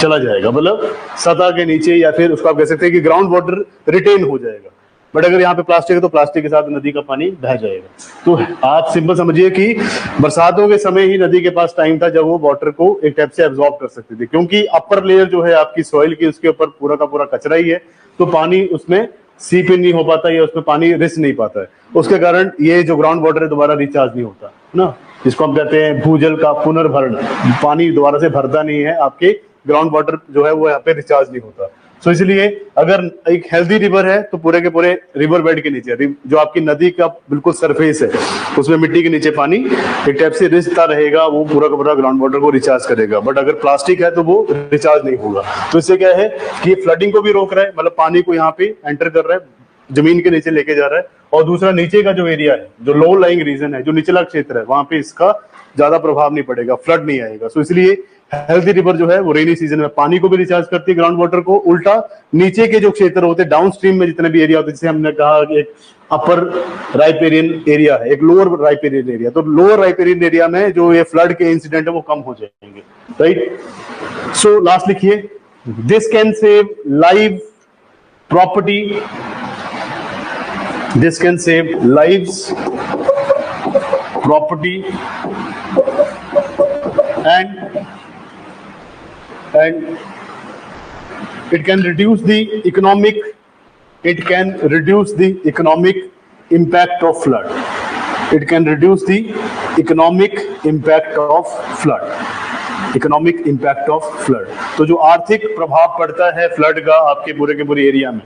चला जाएगा, मतलब सतह के नीचे, या फिर उसको आप कह सकते हैं कि ग्राउंड वाटर रिटेन हो जाएगा। बट अगर यहाँ पे प्लास्टिक है तो प्लास्टिक के साथ नदी का पानी बह जाएगा। तो आप सिंपल समझिए कि बरसातों के समय ही नदी के पास टाइम था जब वो वाटर को एक टाइप से एब्जॉर्ब कर सकती थी, क्योंकि अपर लेयर जो है आपकी सॉइल की, उसके ऊपर पूरा का पूरा कचरा ही है, तो पानी उसमें सीप इन नहीं हो पाता, या उसमें पानी रिस नहीं पाता है। उसके कारण ये जो ग्राउंड वाटर है दोबारा रिचार्ज नहीं होता ना, जिसको हम कहते हैं भूजल का पुनर्भरण, पानी दोबारा से भरता नहीं है, आपके ग्राउंड वाटर जो है वो यहाँ पे रिचार्ज नहीं होता। तो इसलिए अगर एक हेल्दी रिवर है तो पूरे के पूरे रिवर बेड के नीचे, जो आपकी नदी का बिल्कुल सरफेस है, उसमें मिट्टी के नीचे पानी एक टाइप से रिसता रहेगा, वो पूरा का पूरा ग्राउंड वाटर को रिचार्ज करेगा। बट अगर प्लास्टिक है तो वो रिचार्ज नहीं होगा। तो इससे क्या है कि ये फ्लडिंग को भी रोक रहा है, मतलब पानी को यहाँ पे एंटर कर रहा है, जमीन के नीचे लेके जा रहा है। और दूसरा नीचे का जो एरिया है, जो लो लाइंग रीजन है, जो निचला क्षेत्र है, वहां पे इसका ज्यादा प्रभाव नहीं पड़ेगा, फ्लड नहीं आएगा। सो इसलिए हेल्दी रिवर जो है वो रेनी सीजन में पानी को भी रिचार्ज करती है, ग्राउंड वाटर को। उल्टा नीचे के जो क्षेत्र होते हैं, डाउन स्ट्रीम में जितने भी एरिया होते हैं, जैसे हमने कहा कि एक अपर राइपेरियन एरिया है, एक लोअर राइपेरियन एरिया, तो लोअर राइपेरियन एरिया में जो ये फ्लड के इंसिडेंट है वो कम हो जाएंगे, राइट। सो लास्ट लिखिए, this can save live property, this can save lives, property, and it can reduce the economic impact of flood. It can reduce the economic impact of flood. तो जो आर्थिक प्रभाव पड़ता है फ्लड का आपके पूरे के पूरे एरिया में,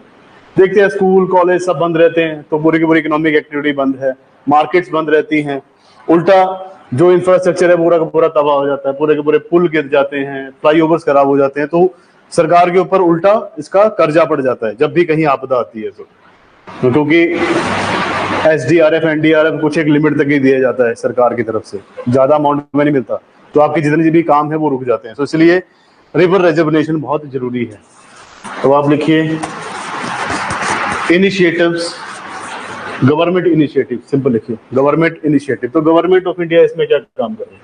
देखते हैं स्कूल कॉलेज सब बंद रहते हैं तो पूरी की पूरी इकोनॉमिक एक्टिविटी बंद है, मार्केट्स बंद रहती हैं। उल्टा जो इंफ्रास्ट्रक्चर है पूरा का पूरा तबाह हो जाता है, पूरे के पूरे पुल गिर जाते हैं, फ्लाईओवर्स खराब हो जाते हैं, तो सरकार के ऊपर उल्टा इसका कर्जा पड़ जाता है जब भी कहीं आपदा आती है। तो क्योंकि SDRF NDRF कुछ एक लिमिट तक ही दिया जाता है सरकार की तरफ से, ज्यादा अमाउंट में नहीं मिलता, तो आपके जितने भी काम है वो रुक जाते हैं। तो इसलिए रिवर रिजर्वेशन बहुत जरूरी है। तो आप लिखिए इनिशिएटिव्स, गवर्नमेंट इनिशिएटिव, सिंपल लिखिए गवर्नमेंट इनिशिएटिव। तो गवर्नमेंट ऑफ इंडिया इसमें क्या काम कर रही है?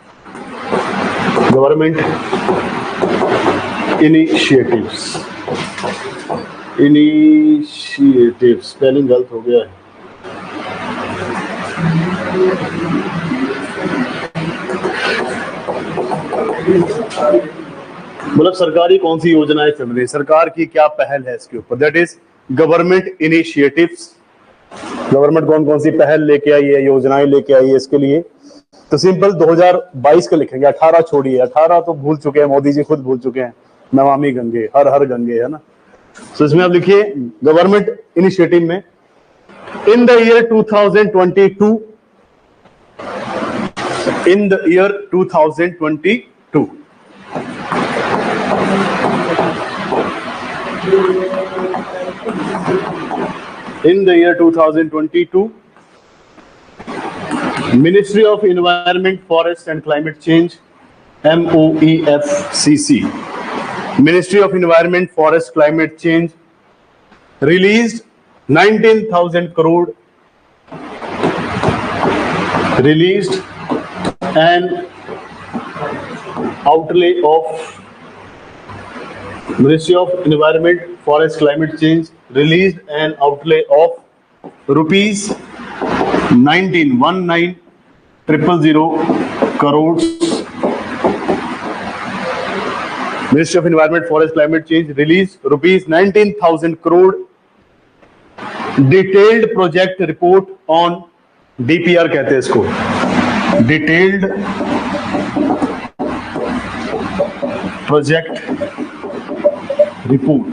गवर्नमेंट इनिशिएटिव्स, इनिशिएटिव स्पेलिंग गलत हो गया है। मतलब सरकारी कौन सी योजनाएं चल रही है, सरकार की क्या पहल है इसके ऊपर, that is government initiatives. Government कौन कौन सी पहल लेके आई है, योजनाएं लेके आई है इसके लिए। तो सिंपल 2022 का लिखेंगे, 18 छोड़िए, 18 तो भूल चुके हैं, मोदी जी खुद भूल चुके हैं, नमामि गंगे, हर हर गंगे, है ना। तो इसमें आप लिखिए गवर्नमेंट इनिशिएटिव में in the year 2022, in the year 2022, in the year 2022, Ministry of Environment, Forest and Climate Change, MOEFCC, Ministry of Environment, Forest, Climate Change released 19,000 crore, released an outlay of Ministry of Environment, Forest, Climate Change released an outlay of rupees 19,000 crores. Ministry of Environment, Forest, Climate Change released rupees 19,000 crore detailed project report on DPR कहते हैं इसको, detailed project report.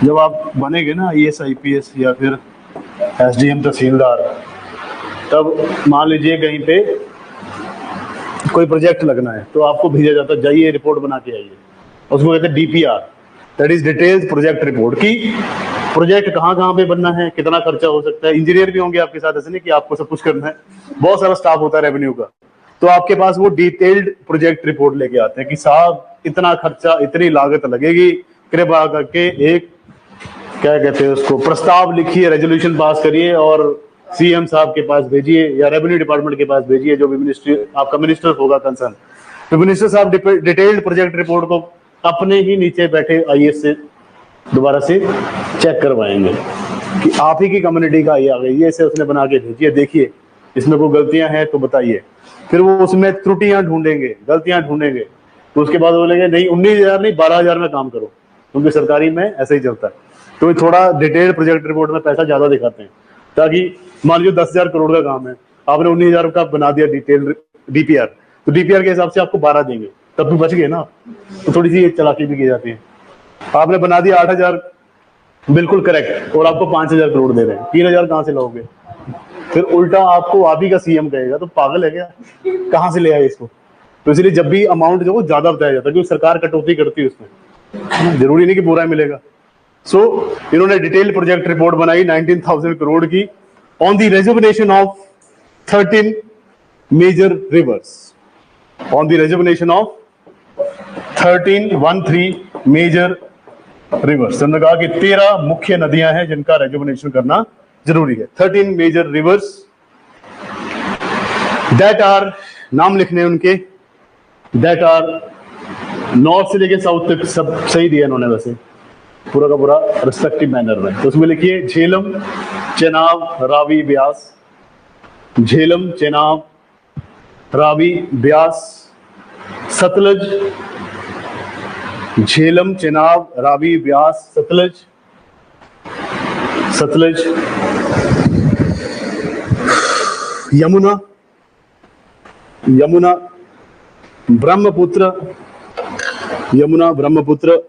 जब आप बनेंगे ना IAS IPS या फिर SDM तहसीलदार, तब मान लीजिए कहीं पे कोई प्रोजेक्ट लगना है तो आपको भेजा जाता है, जाइए रिपोर्ट बना के आइए, उसको कहते हैं DPR, that is detailed project report, की प्रोजेक्ट कहाँ पे बनना है, कितना खर्चा हो सकता है। इंजीनियर भी होंगे आपके साथ, ऐसे नहीं कि आपको सब कुछ करना है, बहुत सारा स्टाफ होता है रेवेन्यू का, तो आपके पास वो डिटेल्ड प्रोजेक्ट रिपोर्ट लेके आते हैं कि साहब इतना खर्चा, इतनी लागत लगेगी, कृपया करके एक क्या कहते हैं उसको प्रस्ताव लिखिए, रेजोल्यूशन पास करिए और CM साहब के पास भेजिए या रेवेन्यू डिपार्टमेंट के पास भेजिए, जो भी मिनिस्ट्री आपका मिनिस्टर होगा कंसर्न, तो मिनिस्टर साहब डिटेल्ड प्रोजेक्ट रिपोर्ट को अपने ही नीचे बैठे IAS से दोबारा से चेक करवाएंगे कि आप ही की कम्युनिटी का ये आ गई, ये से उसने बना के भेजिए, देखिए इसमें कोई गलतियां हैं तो बताइए। फिर वो उसमें त्रुटियां ढूंढेंगे, गलतियां ढूंढेंगे, तो उसके बाद बोलेंगे नहीं 19,000 नहीं 12,000 में काम करो, क्योंकि सरकारी में ऐसा ही चलता है। तो थोड़ा डिटेल्ड प्रोजेक्ट रिपोर्ट में पैसा ज्यादा दिखाते हैं, ताकि मान लीजिए 10,000 करोड़ का काम है, आपने 19,000 का बना दिया डिटेल्ड DPR, तो DPR के हिसाब से आपको 12 देंगे, तब भी बच गए ना। तो थोड़ी सी चालाकी भी की जाती है। आपने बना दिया 8,000 बिल्कुल करेक्ट, और आपको 5,000 करोड़ दे रहे हैं, 3,000 कहां से लाओगे? फिर उल्टा आपको आप ही का CM कहेगा तो पागल है क्या, कहां से ले आए इसको। तो इसलिए जब भी अमाउंट जो ज्यादा बताया जाता है, क्योंकि सरकार कटौती करती है उसमें, जरूरी नहीं कि पूरा मिलेगा। सो इन्होंने डिटेल प्रोजेक्ट रिपोर्ट बनाई 19,000 करोड़ की on the rejuvenation of 13 major rivers, on the rejuvenation of 13 major rivers. हमने कहा कि 13 मुख्य नदियां हैं जिनका रेजुवनेशन करना जरूरी है। 13 मेजर रिवर्स दैट आर, नाम लिखने उनके, दैट आर नॉर्थ से लेके साउथ तक सब सही दिया इन्होंने, वैसे पूरा का पूरा रिस्पेक्टिव मैनर में। तो उसमें लिखिए Jhelum, Chenab, Ravi, Beas, Jhelum, Chenab, Ravi, Beas, Satluj, Jhelum, Chenab, Ravi, Beas, Satluj, Satluj, Yamuna, Yamuna, Brahmaputra, Yamuna, Brahmaputra,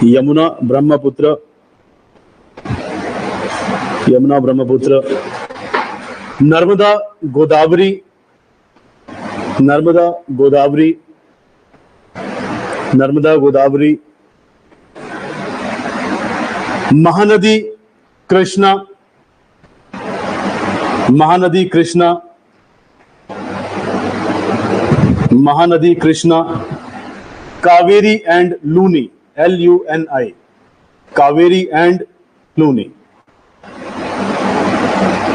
Yamuna, Brahmaputra, Yamuna, Brahmaputra, Narmada, Godavari, Narmada, Godavari, Narmada, Godavari, Mahanadi Krishna, Mahanadi Krishna, Mahanadi Krishna, Kaveri and Luni, LUNI, Kaveri and Luni,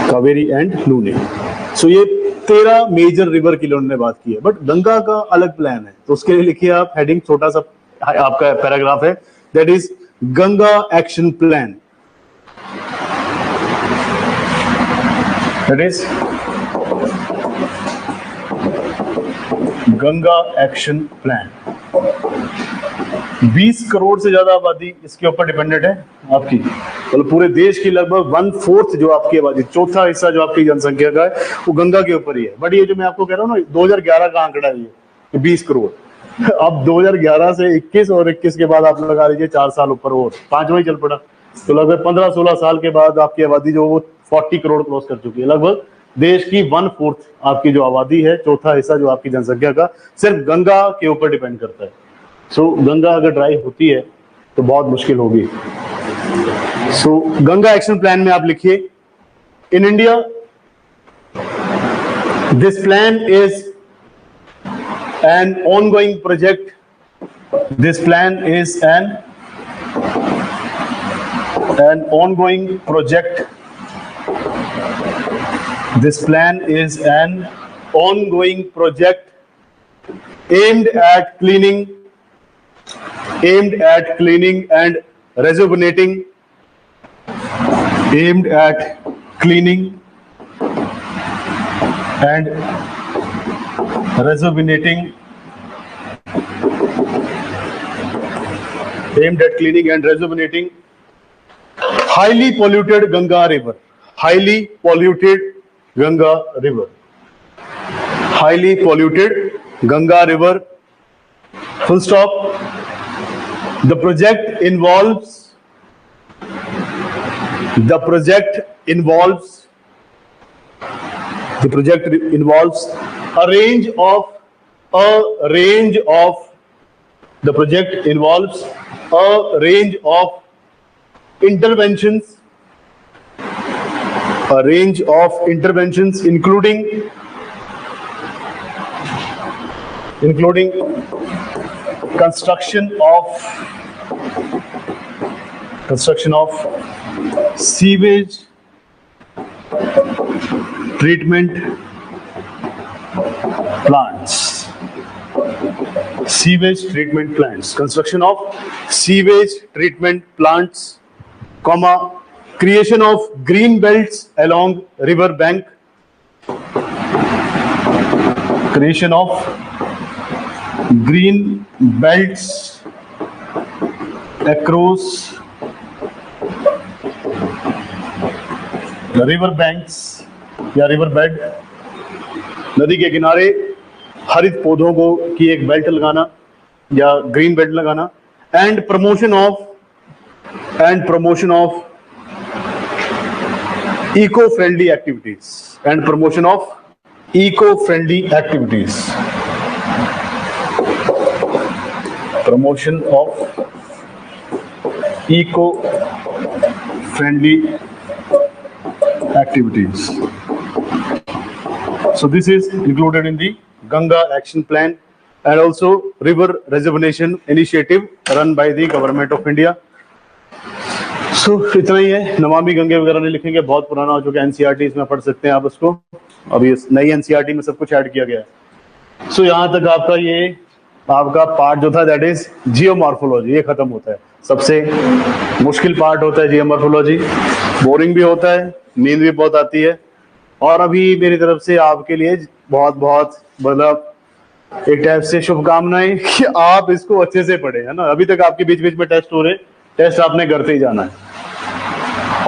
Kaveri and Luni. So ये 13 मेजर रिवर की उन्होंने बात की है, बट गंगा का अलग प्लान है, तो उसके लिए लिखिए आप हेडिंग, छोटा सा आपका पैराग्राफ है, that is Ganga action plan, that is Ganga action plan. 20 crore से ज्यादा आबादी इसके ऊपर डिपेंडेंट है आपकी, मतलब पूरे देश की लगभग 1/4 जो आपकी आबादी, चौथा हिस्सा जो आपकी जनसंख्या का है वो गंगा के ऊपर ही है। बट ये जो मैं आपको कह रहा हूँ ना, 2011 का आंकड़ा है ये 20 करोड़। अब 2011 से 21 और 21 के बाद आप लगा लीजिए 4 साल ऊपर और 5वां ही चल पड़ा, तो लगभग 15-16 साल के बाद आपकी आबादी जो वो 40 करोड़ क्रॉस कर चुकी है। लगभग देश की 1/4 आपकी जो आबादी है, चौथा हिस्सा जो आपकी जनसंख्या का, सिर्फ गंगा के ऊपर डिपेंड करता है। सो गंगा अगर ड्राई होती है तो बहुत मुश्किल होगी। सो गंगा एक्शन प्लान में आप लिखिए, in India this plan is an ongoing project, this plan is an ongoing project, this plan is an ongoing project aimed at cleaning and rejuvenating, aimed at cleaning and rejuvenating, aimed at cleaning and rejuvenating highly polluted Ganga river, highly polluted Ganga river, highly polluted Ganga river, full stop. The project involves a range of interventions, including construction of sewage treatment plants, construction of sewage treatment plants, comma, creation of green belts along river bank, creation of green belts across the river banks या river bed, नदी के किनारे हरित पौधों को की एक belt लगाना या ग्रीन बेल्ट लगाना, and promotion of eco-friendly activities, so this is included in the Ganga action plan and also river rejuvenation initiative run by the government of India. सो इतना ही है, नमामि गंगे वगैरह नहीं लिखेंगे, बहुत पुराना हो चुका है, एनसीईआरटी इसमें पढ़ सकते हैं आप उसको, अभी नई एनसीईआरटी में सब कुछ ऐड किया गया है। सो यहाँ तक आपका पार्ट जो था दैट इज जियोमॉर्फोलॉजी, ये खत्म होता है। सबसे मुश्किल पार्ट होता है जियोमॉर्फोलॉजी, बोरिंग भी होता है, नींद भी बहुत आती है, और अभी मेरी तरफ से आपके लिए बहुत बहुत मतलब एक टाइप से शुभकामनाएं कि आप इसको अच्छे से पढ़े, है ना। अभी तक आपके बीच बीच में टेस्ट हो रहे, टेस्ट आपने घर से ही जाना है,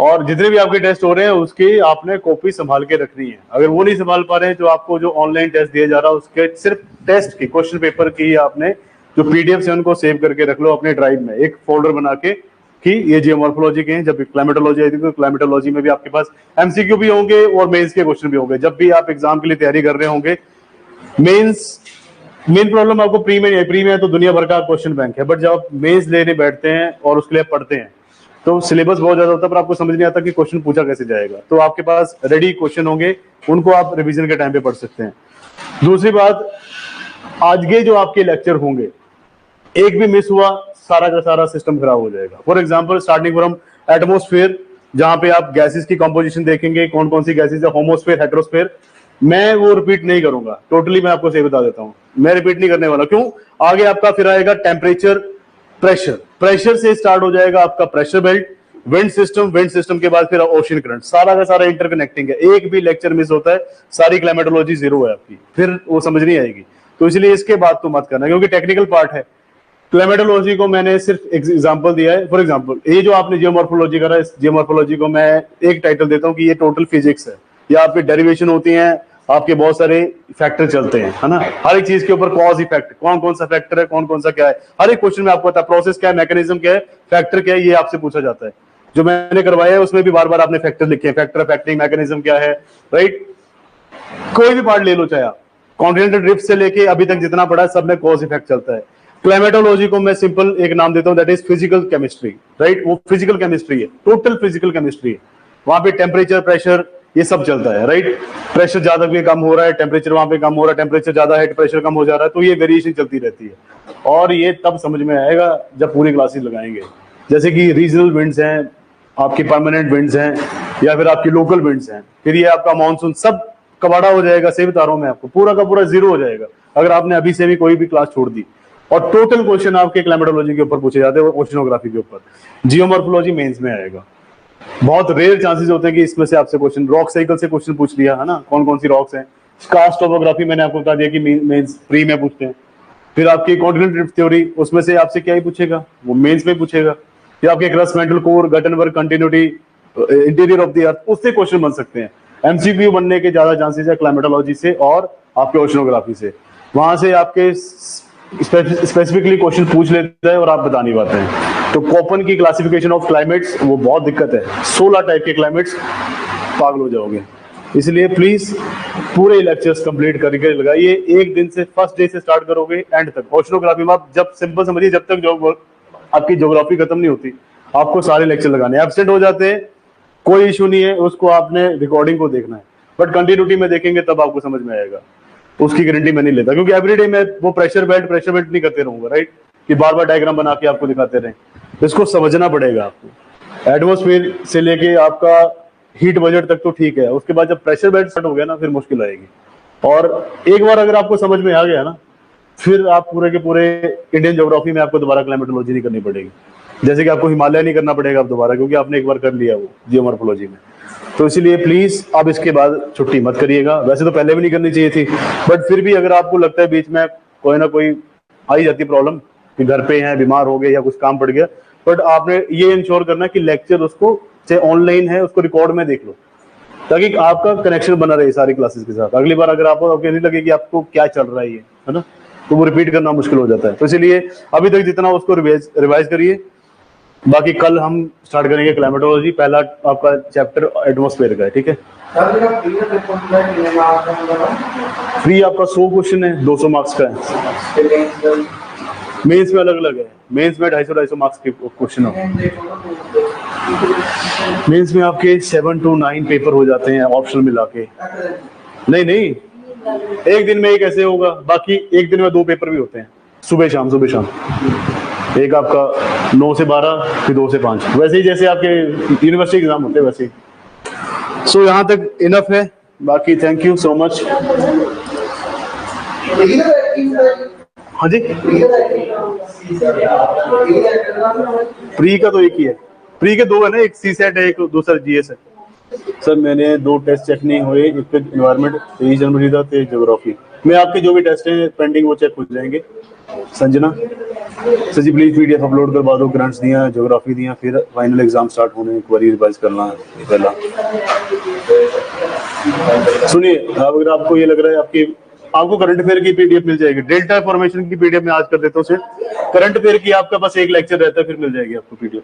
और जितने भी आपके टेस्ट हो रहे हैं उसकी आपने कॉपी संभाल के रखनी है। अगर वो नहीं संभाल पा रहे हैं तो आपको जो ऑनलाइन टेस्ट दिया जा रहा है उसके सिर्फ टेस्ट की क्वेश्चन पेपर की आपने जो पीडीएफ है उनको सेव करके रख लो अपने ड्राइव में, एक फोल्डर बना के कि ये जियोमॉर्फोलॉजी के हैं। जब क्लाइमेटोलॉजी आएगी तो क्लाइमेटोलॉजी में भी आपके पास एमसीक्यू भी होंगे और मेंस के क्वेश्चन भी होंगे। जब भी आप एग्जाम के लिए तैयारी कर रहे होंगे, मेन प्रॉब्लम आपको प्री में है तो दुनिया भर का क्वेश्चन बैंक है, बट जब आप मेंस लेने बैठते हैं और उसके लिए पढ़ते हैं तो सिलेबस बहुत ज्यादा होता है पर आपको समझ नहीं आता कि क्वेश्चन पूछा कैसे जाएगा। तो आपके पास रेडी क्वेश्चन होंगे, उनको आप रिवीजन के टाइम पे पढ़ सकते हैं। दूसरी बात, आज के जो आपके लेक्चर होंगे, एक भी मिस हुआ सारा का सारा सिस्टम खराब हो जाएगा। For example starting from atmosphere, जहां पे आप गैसेस की कंपोजिशन देखेंगे, कौन कौन सी गैसेस है, होमोस्फेयर, हेटेरोस्फेयर, मैं वो रिपीट नहीं करूंगा टोटली, मैं आपको सही बता देता हूं, मैं रिपीट नहीं करने वाला। क्यों? आगे आपका फिर आएगा टेम्परेचर, प्रेशर, प्रेशर से स्टार्ट हो जाएगा आपका प्रेशर बेल्ट, विंड सिस्टम के बाद फिर ओशन करंट, सारा का सारा इंटरकनेक्टिंग है। एक भी लेक्चर मिस होता है सारी क्लाइमेटोलॉजी जीरो है आपकी, फिर वो समझ नहीं आएगी। तो इसलिए इसके बाद तो मत करना, क्योंकि टेक्निकल पार्ट है। क्लाइमेटोलॉजी को मैंने सिर्फ एग्जांपल दिया है। फॉर एग्जांपल ये जो आपने जियोमॉर्फोलॉजी करा, इस जियोमॉर्फोलॉजी को मैं एक टाइटल देता हूँ कि ये टोटल फिजिक्स है। या आपकी डेरिवेशन होती है, आपके बहुत सारे फैक्टर चलते हैं, है ना, हर एक चीज के ऊपर कॉज इफेक्ट, कौन कौन सा फैक्टर है, कौन कौन सा क्या है, हर एक क्वेश्चन में आपको पता है प्रोसेस क्या है, मैकेनिज्म क्या है, फैक्टर क्या है, ये आपसे पूछा जाता है। जो मैंने करवाया है उसमें भी बार बार आपने फैक्टर लिखे हैं, फैक्टर इफेक्टिंग मैकेनिज्म क्या है, राइट। कोई भी पार्ट ले लो, चाहे आप कॉन्टिनेंटल ड्रिफ्ट से लेके अभी तक जितना पढ़ा है सब में कॉज इफेक्ट चलता है। क्लाइमेटोलॉजी को मैं सिंपल एक नाम देता हूं, that is physical chemistry, right. वो फिजिकल केमिस्ट्री है, टोटल फिजिकल केमिस्ट्री है। वहां पे टेम्परेचर, प्रेशर, ये सब चलता है, राइट। प्रेशर ज्यादा भी कम हो रहा है, टेम्परेचर वहां पे कम हो रहा है, टेम्परेचर ज्यादा है, प्रेशर कम हो जा रहा है, तो ये वेरिएशन चलती रहती है। और ये तब समझ में आएगा जब पूरी क्लासेस लगाएंगे। जैसे कि रीजनल विंड्स हैं, आपकी परमानेंट विंड्स हैं, या फिर आपकी लोकल विंड्स हैं, फिर ये आपका मानसून, सब कबाड़ा हो जाएगा। सही बता रहा हूं मैं आपको, पूरा का पूरा जीरो हो जाएगा अगर आपने अभी से भी कोई भी क्लास छोड़ दी। और टोटल क्वेश्चन आपके क्लाइमेटोलॉजी के ऊपर पूछे जाते हैं, ओशिनोग्राफी के ऊपर। जियोमॉर्फोलॉजी मेंस में आएगा। बहुत रेयर चांसेस होते हैं कि इसमें से आपसे क्वेश्चन, रॉक साइकिल से क्वेश्चन पूछ लिया, है ना, कौन कौन सी रॉक्स हैं। कास्ट टोपोग्राफी मैंने आपको बता दिया कि मेंस प्री में पूछते हैं। फिर आपकी कॉन्टिनेंटल ड्रिफ्ट थ्योरी, उसमें से आपसे क्या ही पूछेगा, वो मेंस में पूछेगा। फिर आपके crust mantle core, Gutenberg continuity, interior of the earth, उससे क्वेश्चन बन सकते हैं। एमसीक्यू बनने के ज्यादा चांसेस है क्लाइमेटोलॉजी से और आपके ओशिनोग्राफी से। वहां से आपके स्पेसिफिकली क्वेश्चन पूछ लेते हैं और आप बता नहीं पाते हैं। तो कोपन की क्लासिफिकेशन ऑफ क्लाइमेट्स, वो बहुत दिक्कत है, 16 टाइप के क्लाइमेट्स, पागल हो जाओगे। इसलिए प्लीज पूरे लेक्चर्स कंप्लीट करके लगाइए। एक दिन से, फर्स्ट डे से स्टार्ट करोगे एंड तक। ओशिनोग्राफी में आप जब, सिंपल समझिए, जब तक जो आपकी ज्योग्राफी खत्म नहीं होती, आपको सारे लेक्चर लगाने। एब्सेंट हो जाते हैं कोई इशू नहीं है, उसको आपने रिकॉर्डिंग को देखना है, बट कंटिन्यूटी में देखेंगे तब आपको समझ में आएगा। उसकी गारंटी मैं नहीं लेता, क्योंकि एवरीडे मैं वो प्रेशर बेल्ट नहीं करते रहूंगा, राइट, कि बार बार डायग्राम बना के आपको दिखाते रहे। इसको समझना पड़ेगा आपको। एटमॉस्फेयर से लेके आपका हीट बजट तक तो ठीक है, उसके बाद जब प्रेशर बेल्ट स्टार्ट हो गया ना, फिर मुश्किल आएगी। और एक बार अगर आपको समझ में आ गया ना, फिर आप पूरे के पूरे इंडियन ज्योग्राफी में आपको दोबारा क्लाइमेटोलॉजी नहीं करनी पड़ेगी। जैसे कि आपको हिमालय नहीं करना पड़ेगा अब दोबारा, क्योंकि आपने एक बार कर लिया वो जियोमॉर्फोलॉजी में। तो इसीलिए प्लीज अब इसके बाद छुट्टी मत करिएगा। वैसे तो पहले भी नहीं करनी चाहिए थी, बट फिर भी अगर आपको लगता है बीच में कोई ना कोई आई जाती प्रॉब्लम कि घर पे हैं, बीमार हो गए या कुछ काम पड़ गया, बट आपने ये इंश्योर करना कि लेक्चर उसको, चाहे ऑनलाइन है, उसको रिकॉर्ड में देख लो, ताकि आपका कनेक्शन बना रहे सारी क्लासेस के साथ। अगली बार अगर आपको नहीं लगे कि आपको क्या चल रहा है ये, है ना, तो वो रिपीट करना मुश्किल हो जाता है। तो इसलिए अभी तक जितना उसको रिवाइज करिए। बाकी कल हम स्टार्ट करेंगे क्लाइमेटोलॉजी। पहला आपका चैप्टर एटमॉस्फेयर का है, ठीक है। फ्री आपका 100 क्वेश्चन है, 200 मार्क्स का है। मेंस में अलग अलग है, मेंस में 250 मार्क्स के क्वेश्चन है। मेंस में आपके 7 to 9 पेपर हो जाते हैं ऑप्शनल मिला के। नहीं, एक दिन में एक ऐसे होगा, बाकी एक दिन में 2 पेपर भी होते हैं, सुबह शाम। एक आपका 9 से 12, फिर 2 से 5, वैसे ही जैसे आपके यूनिवर्सिटी एग्जाम होते हैं वैसे ही। सो यहाँ तक इनफ है। बाकी थैंक यू सो मच। हाँ जी, प्री का तो एक ही है, प्री के 2 है ना, एक सी सेट है, एक दूसरा जीएस है। सर मैंने 2 टेस्ट चेक नहीं हुए, एक एनवायरमेंट 23 जनवरी था, 23 ज्योग्राफी में। आपके जो भी टेस्ट हैं पेंडिंग वो चेक हो जाएंगे। Sanjana sir ji please PDF upload करवा दो, ग्रांट्स दिया, ज्योग्राफी दिया, फिर फाइनल एग्जाम स्टार्ट होने, एक बार रिवाइज करना पहला। सुनिए, अगर आपको ये लग रहा है आपको करंट अफेयर की पीडीएफ मिल जाएगी, डेल्टा फॉर्मेशन की पीडीएफ में आज कर देता हूँ। करंट अफेयर की आपका बस एक लेक्चर रहता है, फिर मिल जाएगी आपको पीडीएफ।